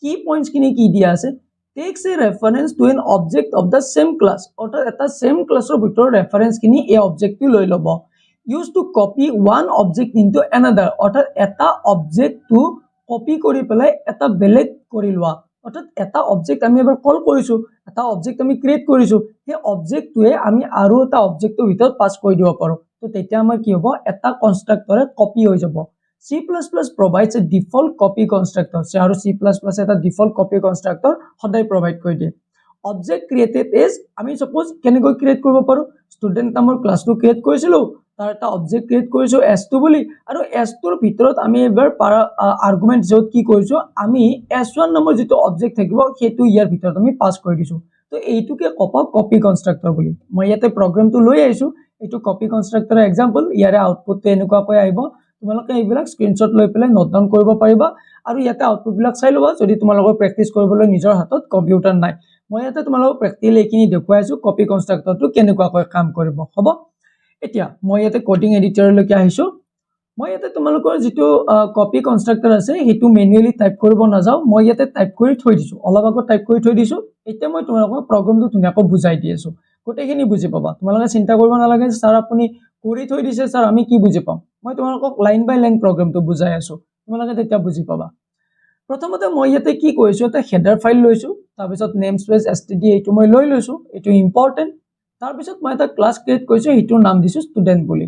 কি পইণ্টছ খিনি কি দিয়া আছে takes a reference to an object of the same class অৰ্থাৎ এটা same classৰ ভিতৰৰ ৰেফাৰেন্স খিনি এই অবজেক্টটো লৈ ল'ব used to copy one object into another অৰ্থাৎ এটা অবজেক্টটো কপি কৰি পেলাই এটা বেলেগ কৰি লোৱা অৰ্থাৎ এটা অবজেক্ট আমি এবাৰ কল কৰিছো এটা অবজেক্ট আমি ক্ৰিয়েট কৰিছো সেই অবজেক্টটোৱে আমি আৰু এটা অবজেক্টৰ ভিতৰত পাস কৰি দিব পাৰো তো তেতিয়া আমাৰ কি হ'ব এটা কনষ্ট্ৰাক্টৰে কপি হৈ যাব C++ provides a default copy constructor আৰু C++ এটা default copy constructor সদায় provide কৰি দিয়ে object created is আমি suppose কেনেকৈ ক্ৰিয়েট কৰিব পাৰো ষ্টুডেন্ট নামৰ ক্লাছটো ক্ৰিয়েট কৰিছিলো তাৰ এটা অবজেক্ট ক্ৰিয়েট কৰিছো s2 বুলি আৰু s2 ৰ ভিতৰত আমি এবাৰ আৰ্গুমেন্ট যত কি কৰিছো আমি s1 নামৰ যেটো অবজেক্ট থাকিব সেইটো ইয়াৰ ভিতৰত আমি পাস কৰি দিছো তো এইটোকে কপি কনষ্ট্ৰাক্টৰ বুলি মই ইয়াতে প্ৰগ্ৰামটো লৈ আইছো এইটো কপি কনষ্ট্ৰাক্টৰৰ এক্সাম্পল ইয়াৰে আউটপুটটো এনেকুৱা কৈ আহিব তোমালোকে এইবিলাক স্ক্ৰিনশ্বট লৈ পেলাই নোট ডাউন কৰিব পাৰিবা আৰু ইয়াতে আউটপুট বিলাক চাই লবা যদি তোমালোকৰ প্ৰেক্টিস কৰিবলৈ নিজৰ হাতত কম্পিউটাৰ নাই মই ইয়াতে তোমালোকক প্ৰেক্টিকেলি এইখিনি দেখুৱাইছো কপি কনষ্ট্ৰাক্টৰটো কেনেকুৱাকৈ কাম কৰিব হ'ব এতিয়া মই ইয়াতে কোডিং এডিটৰলৈকে আহিছো মই ইয়াতে তোমালোকৰ যেটো কপি কনষ্ট্ৰাক্টৰ আছে হেতু ম্যানুয়ালি টাইপ কৰিব নাযাও মই ইয়াতে টাইপ কৰি থৈ দিছো অলপ আগত টাইপ কৰি থৈ দিছো এতিয়া মই তোমালোকক প্ৰগ্ৰামটো ধুনিয়াকৈ বুজাই দি আছো গোটেইখিনি বুজি পাবা তোমালোকে চিন্তা কৰিব নালাগে স্যাৰ আপুনি কৰি থৈ দিছে স্যাৰ আমি কি বুজি পাম মই তোমালোকক লাইন বাই লাইন প্ৰগ্ৰামটো বুজাই আছো তোমালোকে তেতিয়া বুজি পাবা প্ৰথমতে মই ইয়াতে কি কৈছো এটা হেডাৰ ফাইল লৈছো তাৰ পিছত নেমস্পেস std এইটো মই লৈ লৈছো এইটো ইম্পৰ্টেন্ট তাৰ পিছত মই এটা ক্লাস ক্ৰিয়েট কৰিছো হেতুৰ নাম দিছো ষ্টুডেন্ট বুলি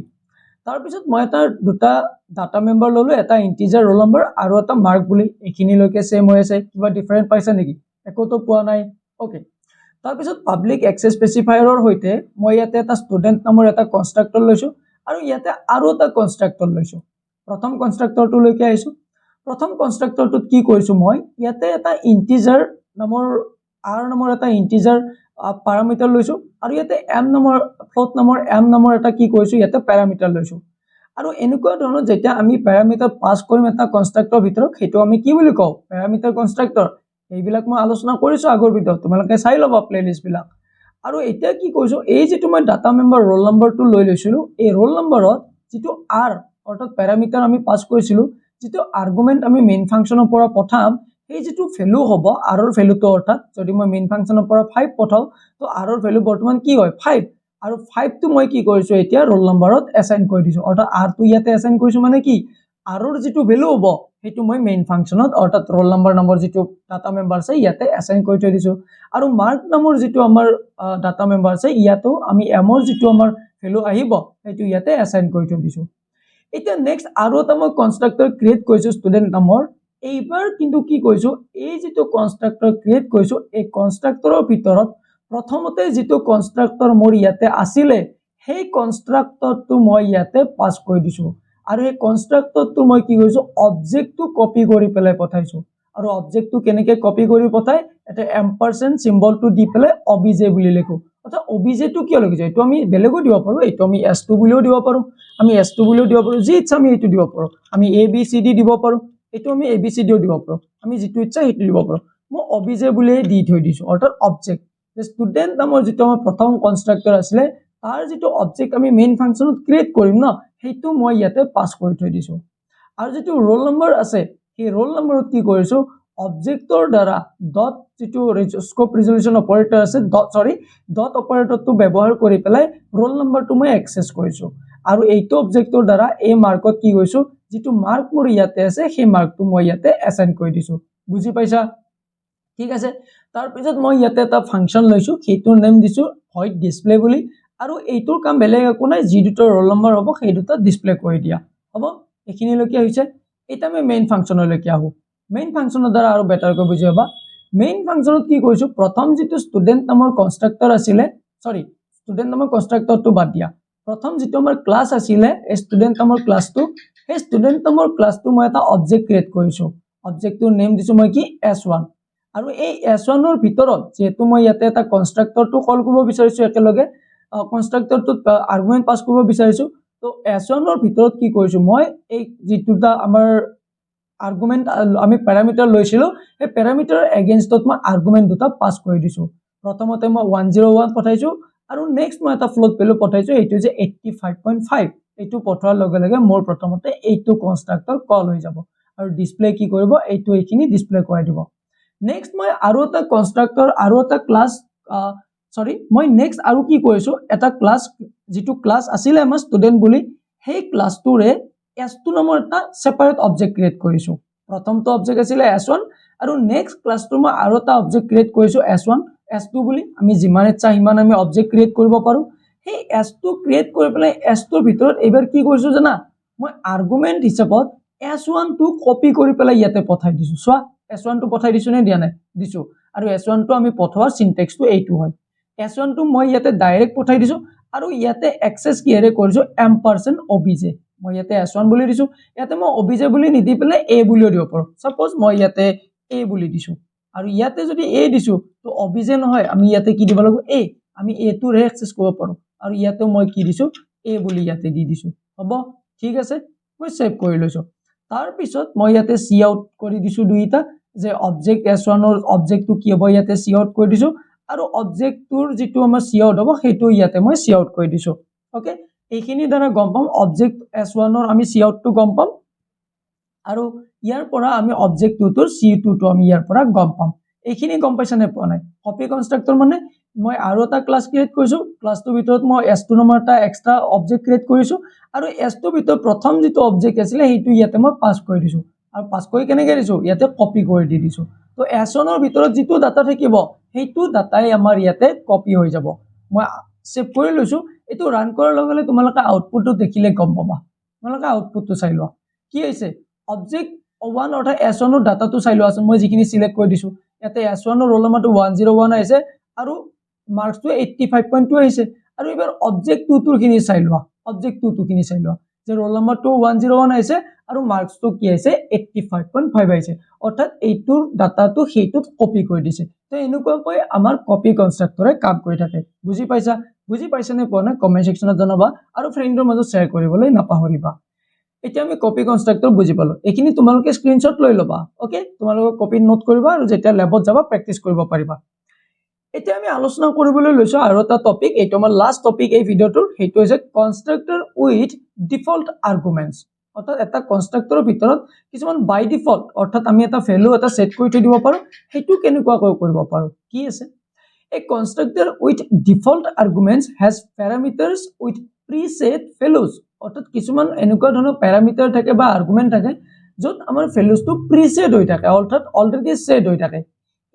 তাৰ পিছত মই এটা দুটা ডাটা মেম্বাৰ ললো এটা ইন্টিজাৰ ৰোল নম্বৰ আৰু এটা মাৰ্ক বুলি এইখিনি লৈকে সেম হৈ আছে কিবা ডিফাৰেন্ট পাইছা নেকি একোটো পোৱা নাই ওকে তাৰ পিছত পাব্লিক এক্সেস স্পেসিফায়াৰৰ হৈতে মই ইয়াতে এটা ষ্টুডেন্ট নামৰ এটা কনষ্ট্ৰাক্টৰ লৈছো আৰু ইয়াতে আৰু এটা কনষ্ট্ৰাক্টৰ লৈছো প্ৰথম কনষ্ট্ৰাক্টৰটো লৈকে আহিছো প্ৰথম কনষ্ট্ৰাক্টৰটোত কি কৰিছো মই ইয়াতে এটা ইন্টিজাৰ নামৰ r নামৰ এটা ইন্টিজাৰ প্যাৰামিটাৰ লৈছো আৰু ইয়াতে m নামৰ ফ্লোট নামৰ এটা কি কৰিছো ইয়াতে প্যাৰামিটাৰ লৈছো আৰু এনেকুৱা ধৰণৰ যেতিয়া আমি প্যাৰামিটাৰ পাস কৰিম এটা কনষ্ট্ৰাক্টৰ ভিতৰত হেতু আমি কি বুলি কও প্যাৰামিটাৰ কনষ্ট্ৰাক্টৰ এইবিলাক মই আলোচনা কৰিছো আগৰ ভিডিঅত তোমালোকে চাই লবা প্লেলিষ্ট বিলাক আৰু এতিয়া কি কৰিছো এই যেটো মই ডাটা মেম্বাৰ ৰোল নম্বৰটো লৈ লৈছিলো এই ৰোল নম্বৰত যেটো r অৰ্থাৎ প্যাৰামিটাৰ আমি পাস কৰিছিলো যেটো আৰ্গুমেন্ট আমি মেইন ফাংচনৰ পৰা পঠাম এই যেটো ভ্যালু হ'ব r ৰ ভ্যালুটো অৰ্থাৎ যদি মই মেইন ফাংচনৰ পৰা 5 পঠাও তো r ৰ ভ্যালু বৰ্তমান কি হয় 5 আৰু 5 টো মই কি কৰিছো এতিয়া ৰোল নম্বৰত এসাইন কৰি দিছো অৰ্থাৎ r টো ইয়াতে এসাইন কৰিছো মানে কি r ৰ যেটো ভ্যালু হ'ব হেতু মই মেইন ফাংচনত অৰ্থাৎ ৰোল নম্বৰ যেটো ডাটা মেম্বাৰ আছে ইয়াতে এসাইন কৰি থৈ দিছো আৰু মাৰ্ক নামৰ যেটো আমাৰ ডাটা মেম্বাৰ আছে ইয়াতো আমি m ৰ যেটো আমাৰ ভ্যালু আহিব হেতু ইয়াতে এসাইন কৰি থৈ দিছো এতিয়া নেক্সট আৰু এটা মই কনষ্ট্ৰাক্টৰ ক্ৰিয়েট কৰিছো ষ্টুডেন্ট নামৰ এইবাৰ কিন্তু কি কৈছো এই যেটো কনষ্ট্ৰাক্টৰ ক্ৰিয়েট কৰিছো এই কনষ্ট্ৰাক্টৰৰ ভিতৰত প্ৰথমতে যেটো কনষ্ট্ৰাক্টৰ মোৰ ইয়াতে আছিল সেই কনষ্ট্ৰাক্টৰটো মই ইয়াতে পাস কৰি দিছো আৰু এই কনষ্ট্ৰাক্টৰটো মই কি কৰিছো অবজেক্টটো কপি কৰি পেলাই পঠাইছো আৰু অবজেক্টটো কেনেকৈ কপি কৰি পঠাই এটা এম্পাৰচেণ্ড সিম্বলটো দি পেলাই obj বুলি লিখো অৰ্থাৎ obj টো কিয় লিখিছো এটো আমি বেলেগো দিব পাৰো এটো আমি s2 বুলিও দিব পাৰো আমি s2 বুলিও দিব পাৰো যি ইচ্ছা আমি এটো দিব পাৰো আমি a b c d দিব পাৰো এটো আমি a b c d দিব পাৰো আমি যেটো ইচ্ছা হেতু দিব পাৰো মই obj বুলি দি থৈ দিছো অৰ্থাৎ অবজেক্ট ষ্টুডেন্ট নামৰ যেটো আমাৰ প্ৰথম কনষ্ট্ৰাক্টৰ আছিল তাৰ যেটো অবজেক্ট আমি মেইন ফাংচনত ক্ৰিয়েট কৰিম না হেতু মই ইয়াতে পাস কৰি থৈ দিছো আৰু যেটো ৰোল নম্বৰ আছে এই ৰোল নম্বৰত কি কৰিছো অবজেক্টৰ দ্বাৰা ডট যেটো স্কোপ ৰিজলিউশন অপাৰেটৰ আছে ডট অপাৰেটৰটো ব্যৱহাৰ কৰি পেলাই ৰোল নম্বৰটো মই এক্সেস কৰিছো আৰু এইটো অবজেক্টৰ দ্বাৰা এই মাৰ্কত কি কৰিছো যেটো মাৰ্ক মোৰ ইয়াতে আছে সেই মাৰ্কটো মই ইয়াতে এসাইন কৰি দিছো বুজি পাইছা ঠিক আছে তাৰ পিছত মই ইয়াতে এটা ফাংচন লৈছো হেতুৰ নাম দিছো void display বুলি আৰু এইটোৰ কাম বেলেগ একো নাই যি দুটা ৰোল নম্বৰ হ'ব সেই দুটা ডিসপ্লে কৰি দিয়া হ'ব এইখিনিলৈকে হৈছে এটা আমি মেইন ফাংচনলৈকে আহো মেইন ফাংচনৰ দ্বাৰা আৰু বেটাৰকৈ বুজি পাবা মেইন ফাংচনত কি কৰিছো প্ৰথম যেটো ষ্টুডেন্ট নামৰ কনস্ট্ৰাক্টৰ আছিলে সৰি ষ্টুডেন্ট নামৰ কনস্ট্ৰাক্টৰটো বাদ দিয়া প্ৰথম যেটো আমাৰ ক্লাস আছিলে ষ্টুডেন্ট নামৰ ক্লাসটো এই ষ্টুডেন্ট নামৰ ক্লাসটো মই এটা অবজেক্ট ক্ৰিয়েট কৰিছো অবজেক্টটোৰ নেম দিছো মই কি s1 আৰু এই s1 ৰ ভিতৰত যেটো মই ইয়াতে এটা কনস্ট্ৰাক্টৰটো কল কৰিব বিচাৰিছো একেলগে কনস্ট্ৰাক্টৰটোত আৰ্গুমেন্ট পাস কৰিব বিচাৰিছো তো s1 ৰ ভিতৰত কি কৰিছো মই এই যেটোটা আমাৰ আৰ্গুমেন্ট আমি প্যাৰামিটাৰ লৈছিলো এই প্যাৰামিটাৰ এগেইনষ্টত মই আৰ্গুমেন্ট দুটা পাস কৰি দিছো প্ৰথমতে মই 101 পঠাইছো আৰু নেক্সট মই এটা ফ্লোট ভ্যালু পঠাইছো এইটো যে 85.5 এইটো পঠোৱাৰ লগে লগে মোৰ প্ৰথমতে এইটো কনস্ট্ৰাক্টৰ কল হৈ যাব আৰু ডিসপ্লে কি কৰিব এইটো এইখিনি ডিসপ্লে কৰাই দিব নেক্সট মই আৰু এটা কনস্ট্ৰাক্টৰ আৰু এটা ক্লাস সৰি মই নেক্সট আৰু কি কৰিছো এটা ক্লাস যেটো ক্লাস আছিল আমাৰ ষ্টুডেন্ট বুলি সেই ক্লাসটোৰে s2 নামৰ এটা সেপাৰেট অবজেক্ট ক্ৰিয়েট কৰিছো প্ৰথমটো অবজেক্ট আছিল s1 আৰু নেক্সট ক্লাসটো মই আৰু এটা অবজেক্ট ক্ৰিয়েট কৰিছো s1 s2 বুলি আমি যিমান ইচ্ছা হিমান আমি অবজেক্ট ক্ৰিয়েট কৰিব পাৰো সেই s2 ক্ৰিয়েট কৰি পেলাই s2 ৰ ভিতৰত এবাৰ কি কৰিছো জানা মই আৰ্গুমেন্ট হিচাপত s1 টো কপি কৰি পেলাই ইয়াতে পঠাই দিছো সোৱা s1 টো পঠাই দিছো নে দিয়া নাই দিছো আৰু s1 টো আমি পঠোৱাৰ সিনট্যাক্সটো এইটো হয় s1 টো মই ইয়াতে ডাইৰেক্ট পঠাই দিছো আৰু ইয়াতে এক্সেস কিহেৰে কৰিছো &obj মই ইয়াতে s1 বুলি দিছো ইয়াতে মই obj বুলি নিদি পেলাই a বুলিও দিব পাৰো সাপোজ মই ইয়াতে a বুলি দিছো আৰু ইয়াতে যদি a দিছো তো obj নহয় আমি ইয়াতে কি দিব লাগিব a আমি a টো ৰে এক্সেস কৰিব পাৰো আৰু ইয়াতে মই কি দিছো a বুলি ইয়াতে দি দিছো হ'ব ঠিক আছে মই সেভ কৰি লৈছো তাৰ পিছত মই ইয়াতে সি আউট কৰি দিছো দুইটা যে অবজেক্ট s1 ৰ অবজেক্টটো কি হ'ব ইয়াতে সি আউট কৰি দিছো আৰু অবজেক্টটোৰ যেটো আমাৰ সি আউট হ'ব সেইটো ইয়াতে মই সি আউট কৰি দিছো ওকে এইখিনি দ্বাৰা গম পাম অবজেক্ট s1 ৰ আমি সি আউটটো গম পাম আৰু ইয়াৰ পৰা আমি অবজেক্ট 2 টোৰ c2 টো আমি ইয়াৰ পৰা গম পাম এইখিনি গম পাইছা নে পোৱা নাই কপি কনস্ট্ৰাক্টৰ মানে মই আৰু এটা ক্লাস ক্ৰিয়েট কৰিছো ক্লাসটোৰ ভিতৰত মই s2 নামৰ এটা এক্সট্ৰা অবজেক্ট ক্ৰিয়েট কৰিছো আৰু s2 ভিতৰত প্ৰথম যেটো অবজেক্ট আছিল সেইটো ইয়াতে মই পাস কৰি দিছো আৰু পাস কৰি কেনেকৈ দিছো ইয়াতে কপি কৰি দি দিছো তো s1 ৰ ভিতৰত যেটো ডাটা থাকিব সেইটো ডাটাই আমাৰ ইয়াতে কপি হৈ যাব মই সেভ কৰি লৈছো এটো ৰান কৰাৰ লগে লগে তোমালোকে আউটপুটটো দেখিলে গম পাবা তোমালোকে আউটপুটটো চাই লোৱা কি হৈছে অবজেক্ট 1 অৰ্থাৎ s1 ৰ ডাটাটো চাই লোৱা মই যিখিনি সিলেক্ট কৰি দিছো ইয়াতে s1 ৰ ৰোল নম্বৰটো 101 আহিছে আৰু মাৰ্কসটো 85.2 আহিছে আৰু এবাৰ অবজেক্ট 2 টোৰ খিনি চাই লোৱা অবজেক্ট 2 টো খিনি চাই লোৱা যে ৰোল নম্বৰটো 101 আহিছে আৰু মাৰ্কসটো কি আহিছে 85.5 আহিছে অৰ্থাৎ এইটোৰ ডাটাটো হেইটোত কপি কৰি দিছে তো এনেকুৱাকৈ আমাৰ কপি কনস্ট্ৰাক্টৰে কাম কৰি থাকে বুজি পাইছা নে পোৱা নাই কমেন্ট সেকশনত জনাবা আৰু ফ্ৰেণ্ডৰ মাজত শেয়াৰ কৰিবলৈ নাপাহৰিবা এতিয়া আমি কপি কনস্ট্ৰাক্টৰ বুজি পালো এখিনি তোমালোকে স্ক্ৰিনশ্বট লৈ লবা ওকে তোমালোকে কপি নোট কৰিবা আৰু যেতিয়া ল্যাবত যাবা প্ৰেক্টিস কৰিব পাৰিবা এতিয়া আমি আলোচনা কৰিবলৈ লৈছো আৰু এটা টপিক এইটো আমাৰ লাষ্ট টপিক এই ভিডিওটোৰ হেতু হৈছে কনস্ট্ৰাক্টৰ উইথ ডিফল্ট আৰ্গুমেন্টস অৰ্থাৎ এটা কনস্ট্ৰাক্টৰৰ ভিতৰত কিছুমান বাই ডিফল্ট অৰ্থাৎ আমি এটা ভ্যালু এটা সেট কৰি থৈ দিব পাৰো হেতু কেনেকুৱাকৈ কৰিব পাৰো কি আছে A constructor with default arguments has parameters with preset values অর্থাৎ কিছুমান এনেকুৱা ধৰণৰ প্যাৰামিটাৰ থাকে বা আৰ্গুমেন্ট থাকে যত আমাৰ ভ্যালুসটো প্ৰিসেট হৈ থাকে অৰ্থাৎ অলৰেডি সেট হৈ থাকে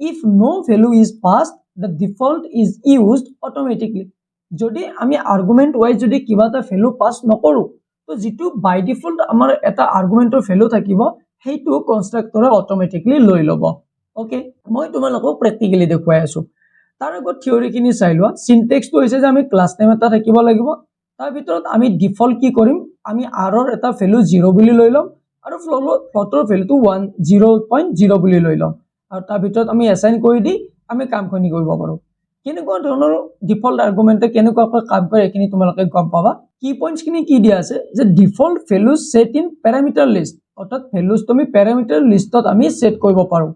if no value is passed the default is used automatically যদি আমি আৰ্গুমেন্ট ওয়াইজ যদি কিবা এটা ভ্যালু পাস নকৰো তো যেটো বাই ডিফল্ট আমাৰ এটা আৰ্গুমেন্টৰ ভ্যালু থাকিব সেইটো কনস্ট্ৰাক্টৰে অটোমেটিক্যালি লৈ লব ওকে মই তোমালোকক প্ৰ্যাকটিক্যালি দেখুৱাই আছো তাৰ আগত থিওৰি খিনি চাই লোৱা সিনট্যাক্সটো হৈছে যে আমি ক্লাস নেম এটা থাকিব লাগিব তাৰ ভিতৰত আমি ডিফল্ট কি কৰিম আমি r ৰ এটা ভ্যালু 0 বুলি লৈ লম আৰু ফ্লোটৰ ভ্যালুটো 0.0 বুলি লৈ লম আৰু তাৰ ভিতৰত আমি এসাইন কৰি দি আমি কামখিনি কৰিব পাৰো কেনেকুৱা ধৰণৰ ডিফল্ট আৰ্গুমেন্টে কেনেকুৱাকৈ কাম কৰে এখিনি তোমালোকে গম পাবা কি পইণ্টছ খিনি কি দিয়া আছে যে default values set in parameter list অৰ্থাৎ ভ্যালুজ তুমি প্যাৰামিটাৰ লিষ্টত আমি সেট কৰিব পাৰো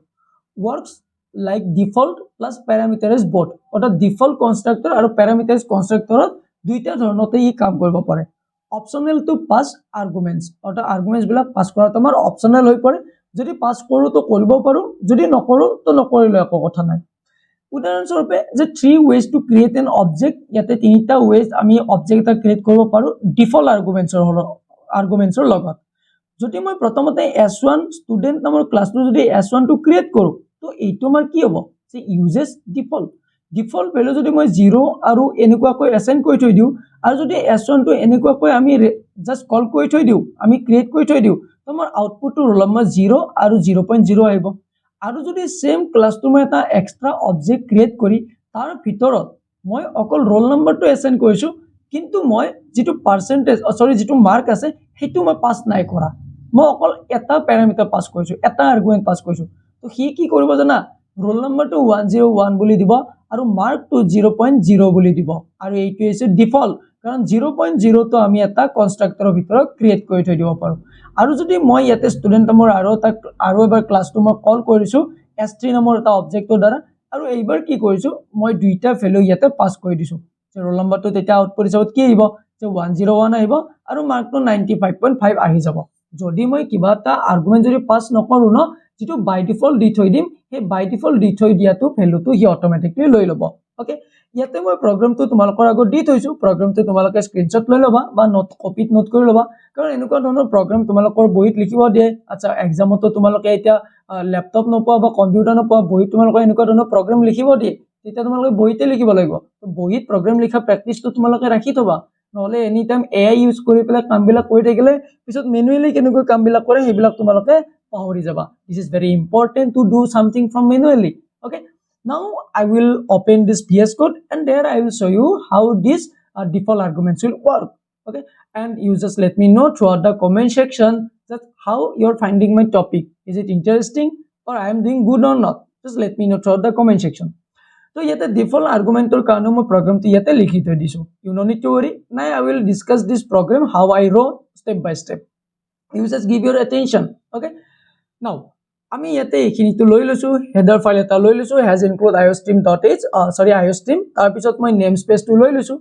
works like default plus parameters both অৰ্থাৎ ডিফল্ট কনস্ট্ৰাক্টৰ আৰু প্যাৰামিটাৰস কনস্ট্ৰাক্টৰত দুইটা ধৰণতে ই কাম কৰিব পাৰে অপশনাল টু পাস আৰ্গুমেন্টস অৰ্থাৎ আৰ্গুমেন্টস বিলাক পাস কৰা তোমাৰ অপশনাল হৈ পৰে যদি পাস কৰো তো কৰিব পাৰো যদি নকৰো তো নকৰিলে একো কথা নাই উদাহৰণস্বৰূপে যে 3 ways to create an object ইয়াতে তিনিটা ways আমি অবজেক্ট এটা ক্ৰিয়েট কৰিব পাৰো ডিফল্ট আৰ্গুমেন্টছৰ লগত যদি মই প্ৰথমতে s1 ষ্টুডেন্ট নামৰ ক্লাসটো যদি s1 টো ক্ৰিয়েট কৰো তো এইটো আমাৰ কি হ'ব যে ইউজেস ডিফল্ট ডিফল্ট ভ্যালু যদি মই 0 আৰু এনেকুৱাকৈ এসাইন কৰি থৈ দিও আৰু যদি s1 টো এনেকুৱাকৈ আমি জাস্ট কল কৰি থৈ দিও আমি ক্ৰিয়েট কৰি থৈ দিও তো আমাৰ আউটপুটটো ৰোল নম্বৰ 0 আৰু 0.0 আহিব আৰু যদি সেম ক্লাছটো মই এটা এক্সট্ৰা অবজেক্ট ক্ৰিয়েট কৰি তাৰ ভিতৰত মই অকল ৰোল নম্বৰটো এসাইন কৰিছো কিন্তু মই যেটো পাৰ্সেন্টেজ সৰি যেটো মাৰ্ক আছে হেতু মই পাস নাই কৰা মই অকল এটা প্যাৰামিটাৰ পাস কৰিছো এটা আৰ্গুমেন্ট পাস কৰিছো তো হি কি কৰিব জানা ৰোল নম্বৰটো 101 বুলি দিব আৰু মাৰ্কটো 0.0 বুলি দিব আৰু এইটো হৈছে ডিফল্ট কাৰণ 0.0 তো আমি এটা কনস্ট্ৰাক্টৰৰ ভিতৰত ক্ৰিয়েট কৰি থৈ দিব পাৰো আৰু যদি মই ইয়াতে ষ্টুডেন্ট নামৰ আৰু এবাৰ ক্লাছটো মই কল কৰিছো s3 নামৰ এটা অবজেক্টৰ দ্বাৰা আৰু এইবাৰ কি কৰিছো মই দুইটা ভ্যালু ইয়াতে পাস কৰি দিছো যে ৰোল নম্বৰটো তেতিয়া আউটপুট হিচাপত কি আহিব যে 101 আহিব আৰু মাৰ্কটো 95.5 আহি যাব যদি মই কিবা এটা আৰ্গুমেন্ট যদি পাস নকৰো ন যেটো বাই ডিফল্ট দি থৈ দিম হে বাই ডিফল্ট দি থৈ দিয়াটো ভ্যালুটো হি অটোমেটিকলি লৈ লব ওকে ইয়াতে মই প্ৰগ্ৰামটো তোমালোকৰ আগত দি থৈছো প্ৰগ্ৰামটো তোমালোকে স্ক্ৰিনশ্বট লৈ লবা বা নোট কপিত নোট কৰি লবা কাৰণ এনেকুৱা ধৰণৰ প্ৰগ্ৰাম তোমালোকৰ বহিত লিখিব দিয়ে আচ্ছা এক্সামতো তোমালোকে এতিয়া ল্যাপটপ নপোৱা বা কম্পিউটাৰ নপোৱা বহিত তোমালোকৰ এনেকুৱা ধৰণৰ প্ৰগ্ৰাম লিখিব দিয়ে তেতিয়া তোমালোকে বহিতে লিখিব লাগিব বহিত প্ৰগ্ৰাম লিখা প্ৰেক্টিছটো তোমালোকে ৰাখি থবা নহলে এনি টাইম এআই ইউজ কৰি পেলাই কামবিলাক কৰি থাকিলে পিছত মেনুৱেলি কেনেকৈ কামবিলাক কৰে হেবিলাক তোমালোকে পাহৰি যাবা this is very important to do something from manually okay now I will open this VS Code and there I will show you how this default arguments will work okay and you just let me know throughout the comment section that how you're finding my topic is it interesting or I am doing good or not just let me know throughout the comment section तो याते default आर्गुमेंटर कारण मैं programme तो याते लिखि थৈ দিছো you no need to worry now I will discuss this program how I wrote step by step you just give your attention okay now আমি ইয়াতে এখিনিটো লৈ লৈছো হেডাৰ ফাইল এটা লৈ লৈছো has include iostream.h iostream তাৰ পিছত মই নেম স্পেস টো লৈ লৈছো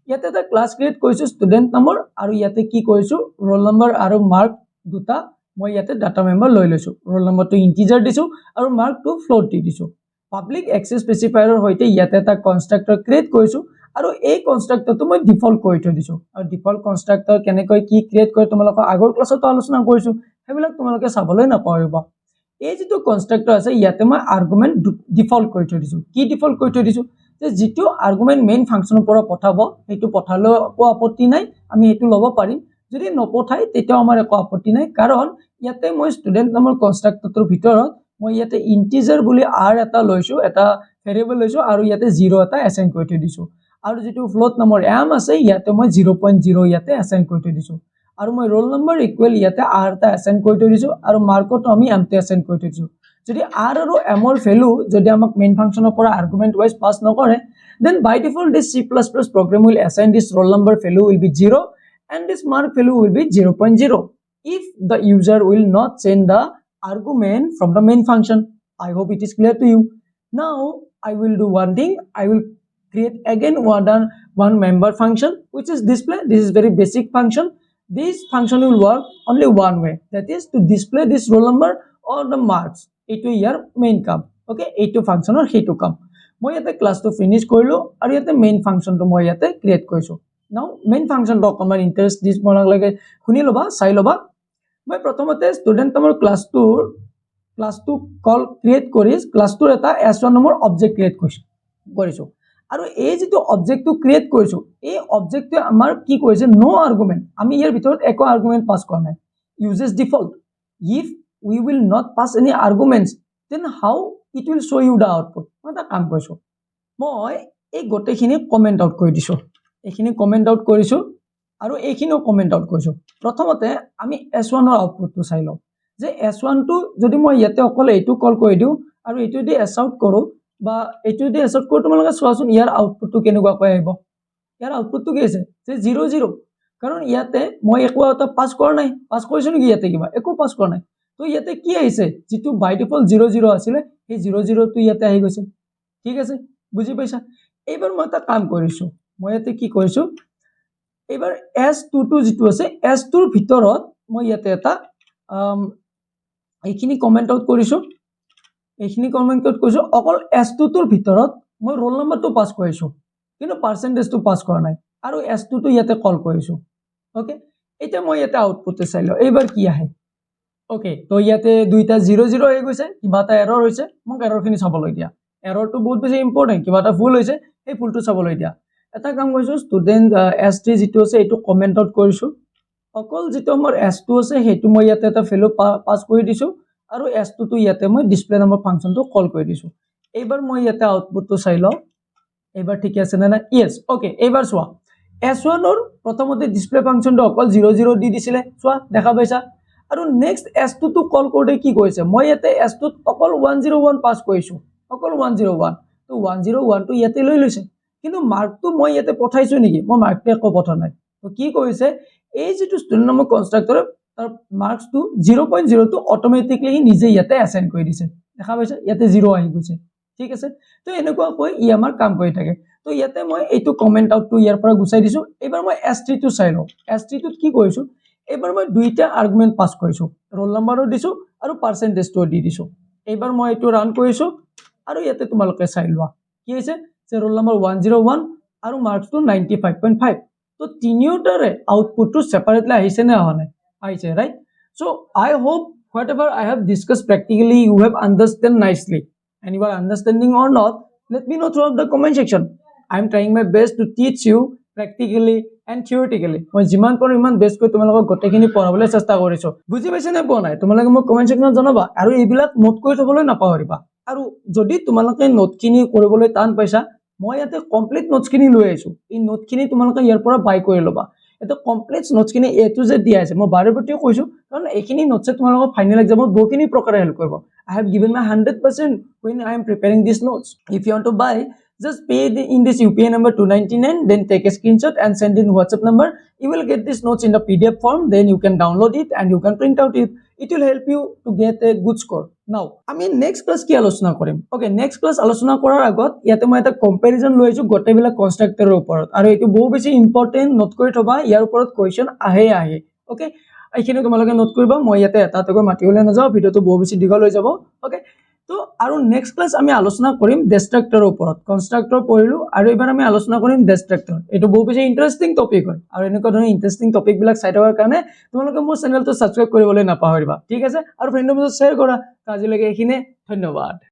ইয়াতে এটা ক্লাস ক্ৰিয়েট কৰিছো ষ্টুডেন্ট নম্বৰ আৰু ইয়াতে কি কৰিছো ৰোল নম্বৰ আৰু মাৰ্ক দুটা মই ইয়াতে ডাটা মেম্বাৰ লৈ লৈছো ৰোল নম্বৰটো ইন্টিজাৰ দিছো আৰু মাৰ্কটো ফ্লোট দি দিছো পাব্লিক এক্সেস স্পেসিফায়াৰৰ হৈতে ইয়াতে এটা কনস্ট্ৰাক্টৰ ক্ৰিয়েট কৰিছো আৰু এই কনস্ট্ৰাক্টৰটো মই ডিফল্ট কৰি থৈ দিছো আৰু ডিফল্ট কনস্ট্ৰাক্টৰ কেনেকৈ কি ক্ৰিয়েট কৰে তোমালোকৰ আগৰ ক্লাছত আলোচনা কৰিছো হেবিলাক তোমালোকে চাবলৈ নাপাৰিবা এই যেটো কনস্ট্ৰাক্টৰ আছে ইয়াতে মই আৰ্গুমেন্ট ডিফল্ট কৰি থৈ দিছো কি ডিফল্ট কৰি থৈ দিছো যে যেটো আৰ্গুমেন্ট মেইন ফাংচনৰ পৰা পঠাব হেতু পঠালে একো আপত্তি নাই আমি হেতু লব পাৰিম যদি নপঠাই তেতিয়া আমাৰ একো আপত্তি নাই কাৰণ ইয়াতে মই ষ্টুডেন্ট নামৰ কনস্ট্ৰাক্টৰৰ ভিতৰত মই ইয়াতে ইন্টিজাৰ বুলি r এটা লৈছো এটা ভেৰিয়েবল লৈছো আৰু ইয়াতে 0 এটা এসাইন কৰি থৈ দিছো আৰু যেটো ফ্লোট নম্বৰ m আছে ইয়াতে মই 0.0 ইয়াতে এসাইন কৰি থৈ দিছো আৰু মই ৰোল নম্বৰ ইকুৱেল ইয়াতে r এটা এসাইন কৰি থৈ দিছো আৰু মাৰ্কটো আমি m তে এসাইন কৰি থৈ দিছো যদি r আৰু m ৰ ভ্যালু যদি আমাক মেইন ফাংচনৰ পৰা আৰ্গুমেন্ট ওয়াইজ পাস নকৰে then by default this c++ program will assign this roll number value will be 0 and this mark value will be 0.0 if the user will not send the argument from the main function I hope it is clear to you now I will do one thing I will create again one member function which is display this is very basic function this function will work only one way that is to display this roll number or the marks eto here main কাম okay eto function or hetu কাম মই ইয়াতে ক্লাসটো finish কৰিলো আৰু ইয়াতে main ফাংচনটো মই ইয়াতে ক্ৰিয়েট কৰিছো নাও মেইন ফাংচনটো অকমান ইন্টাৰেষ্ট দিছ মন লাগে শুনি লবা চাই লবা মই প্ৰথমতে ষ্টুডেন্ট নামৰ ক্লাসটো কল ক্ৰিয়েট কৰি ক্লাসটোৰ এটা s1 নম্বৰ অবজেক্ট ক্ৰিয়েট কৰিছো আৰু এই যেটো অবজেক্টটো ক্ৰিয়েট কৰিছো এই অবজেক্টটো আমাৰ কি কৈছে নো আৰ্গুমেন্ট আমি ইয়াৰ ভিতৰত একো আৰ্গুমেন্ট পাস কৰা নাই uses default if we will not pass any arguments then how it will show you the output মই এটা কাম কৰিছো মই এই গোটেইখিনি কমেন্ট আউট কৰি দিছো এইখিনি কমেন্ট আউট কৰিছো আৰু এইখিনিও কমেন্ট আউট কৰিছো প্ৰথমতে আমি s1 ৰ আউটপুটটো চাই লও যে s1 টো যদি মই ইয়াতে অকল এইটো কল কৰি দিও আৰু এইটো দি s আউট কৰো বা এইটো দি s আউট কৰো তোমালোকে চোৱাচোন ইয়াৰ আউটপুটটো কেনেকুৱা কৈ আহিব ইয়াৰ আউটপুটটো কি আছে যে 0 0 কাৰণ ইয়াতে মই একো এটা পাস কৰা নাই পাস কৰিছো নেকি ইয়াতে কিবা একো পাস কৰা নাই তো ইয়াতে কি আহিছে যেটো বাই ডিফল্ট 0 0 আছিল এই 0 0 টো ইয়াতে আহি গৈছে ঠিক আছে বুজি পাইছা এইবাৰ মই এটা কাম কৰিছো মই ইয়াতে কি কৰিছো এইবাৰ s22 যেটো আছে s2 ৰ ভিতৰত মই ইয়াতে এটা এইখিনি কমেন্ট আউট কৰিছো অকল s2 টোৰ ভিতৰত মই ৰোল নম্বৰটো পাস কৰিছো কিন্তু পাৰ্সেন্টেজটো পাস কৰা নাই আৰু s2 টো ইয়াতে কল কৰিছো ওকে এটা মই ইয়াতে আউটপুটে চাইলো এইবাৰ কি আহে ওকে তো ইয়াতে দুইটা 0 0 হৈ গৈছে কিবা এটা এৰৰ হৈছে মোক এৰৰখিনি চাবলৈ দিয়া এৰৰটো বহুত বেছি ইম্পৰ্টেণ্ট, কিবা এটা ভুল হৈছে সেই ভুলটো চাবলৈ দিয়া। এটা কাম কৰিছোঁ, ষ্টুডেণ্ট S3 যিটো আছে এইটো কমেণ্টত কৰিছোঁ, অকল যিটো আমাৰ S2 আছে সেইটো মই ইয়াতে এটা ভেলু পাছ কৰি দিছোঁ আৰু S2টো ইয়াতে মই ডিছপ্লে নামৰ ফাংচনটো কল কৰি দিছোঁ। এইবাৰ মই ইয়াতে আউটপুটটো চাই লওঁ, এইবাৰ ঠিকে আছে নে নাই? Yes, okay. এইবাৰ চোৱা, S1ৰ প্ৰথমতে ডিছপ্লে ফাংচনটো অকল 00 দি দিছিলে, চোৱা দেখা পাইছা? আৰু নেক্সট S2টো কল কৰোঁতে কি কৰিছে, মই ইয়াতে S2ত অকল 101 পাছ কৰিছোঁ, অকল 101, তো 101টো ইয়াতে লৈ লৈছে, কিন্তু মাৰ্কটো মই ইয়াতে পঠাইছোঁ নেকি? মই মাৰ্কটো একো পঠোৱা নাই। তো কি কৰিছে, এই যিটো ষ্টুডেণ্ট নামৰ কনষ্ট্ৰাক্টৰে তাৰ মাৰ্কছটো 0.0টো অট'মেটিকলি নিজে ইয়াতে এছাইন কৰি দিছে, দেখা পাইছে? ইয়াতে 0 আহি গৈছে, ঠিক আছে? তো এনেকুৱাকৈ ই আমাৰ কাম কৰি থাকে। তো ইয়াতে মই এইটো কমেণ্ট আউটটো ইয়াৰ পৰা গুচাই দিছোঁ। এইবাৰ মই S3টো চাই লওঁ। S3টোত কি কৰিছোঁ, এইবাৰ মই দুইটা আৰ্গুমেণ্ট পাছ কৰিছোঁ, ৰোল নম্বৰো দিছোঁ আৰু পাৰ্চেণ্টেজটোও দি দিছোঁ। এইবাৰ মই এইটো ৰান কৰিছোঁ আৰু ইয়াতে তোমালোকে চাই লোৱা কি হৈছে, যে ৰোল নম্বৰ 101 আৰু মাৰ্কছটো 95.5। তো তিনিওটাৰে আউটপুটটো ছেপাৰেটলি আহিছে নে অহা নাই? আহিছে, right? So' I hope whatever I have discussed practically you have understand nicely, and you are understanding or not, let me know throughout the comment section. I am trying my best to teach you practically and theoretically. মই যিমান পাৰোঁ ইমান best কৰি তোমালোকক গোটেইখিনি পঢ়াবলৈ চেষ্টা কৰিছোঁ। বুজি পাইছে নে পোৱা নাই? তোমালোকে মোক কমেণ্ট সেকশ্যনত জনাবা আৰু এইবিলাক নোট কৰি থবলৈ নাপাহৰিবা। আৰু যদি তোমালোকে নোটখিনি কৰিবলৈ টান পাইছা, মই ইয়াতে কমপ্লিট নোটছখিনি লৈ আহিছোঁ। এই নোটখিনি তোমালোকে ইয়াৰ পৰা বাই কৰি ল'বা। এটা কমপ্লিট নোটছখিনি A to Z দিয়া আছে। মই বাৰে প্ৰতি কৈছোঁ, কাৰণ এইখিনি নোটছে তোমালোকক ফাইনেল এক্সামত বহুখিনি প্ৰকাৰে হেল্প কৰিব। I have given my 100% when I am preparing these notes. If you want to buy, just pay in this UPI number 299, then take a screenshot and send in WhatsApp number. You will get these notes in the PDF form, then you can download it and you can print out it. It will help you to get a good score. Now, আমি next class কি আলোচনা কৰিম? Okay, next class আলোচনা কৰাৰ আগত ইয়াতে মই এটা কম্পেৰিজন লৈ আহিছোঁ গোটেইবিলাক কনষ্ট্ৰাক্টৰৰ ওপৰত, আৰু এইটো বহু বেছি ইম্পৰ্টেণ্ট, নোট কৰি থবা, ইয়াৰ ওপৰত কুৱেশ্যন আহে। Okay, এইখিনি তোমালোকে নোট কৰিবা। মই ইয়াতে এটা এটাকৈ মাতিবলৈ নাযাওঁ, ভিডিঅ'টো বহু বেছি দীঘল হৈ যাব। Okay, তো আৰু নেক্সট ক্লাছ আমি আলোচনা কৰিম ডেষ্ট্ৰাক্টৰৰ ওপৰত। কনষ্ট্ৰাক্টৰ পঢ়িলোঁ আৰু এইবাৰ আমি আলোচনা কৰিম ডেষ্ট্ৰাক্টৰ। এইটো বহু বেছি ইণ্টাৰেষ্টিং টপিক হয়, আৰু এনেকুৱা ধৰণৰ ইণ্টাৰেষ্টিং টপিকবিলাক চাই থকাৰ কাৰণে তোমালোকে মোৰ চেনেলটো ছাবস্ক্ৰাইব কৰিবলৈ নাপাহৰিবা, ঠিক আছে? আৰু ফ্ৰেণ্ডৰ মাজত শ্বেয়াৰ কৰা। আজিলৈকে এইখিনিয়ে, ধন্যবাদ।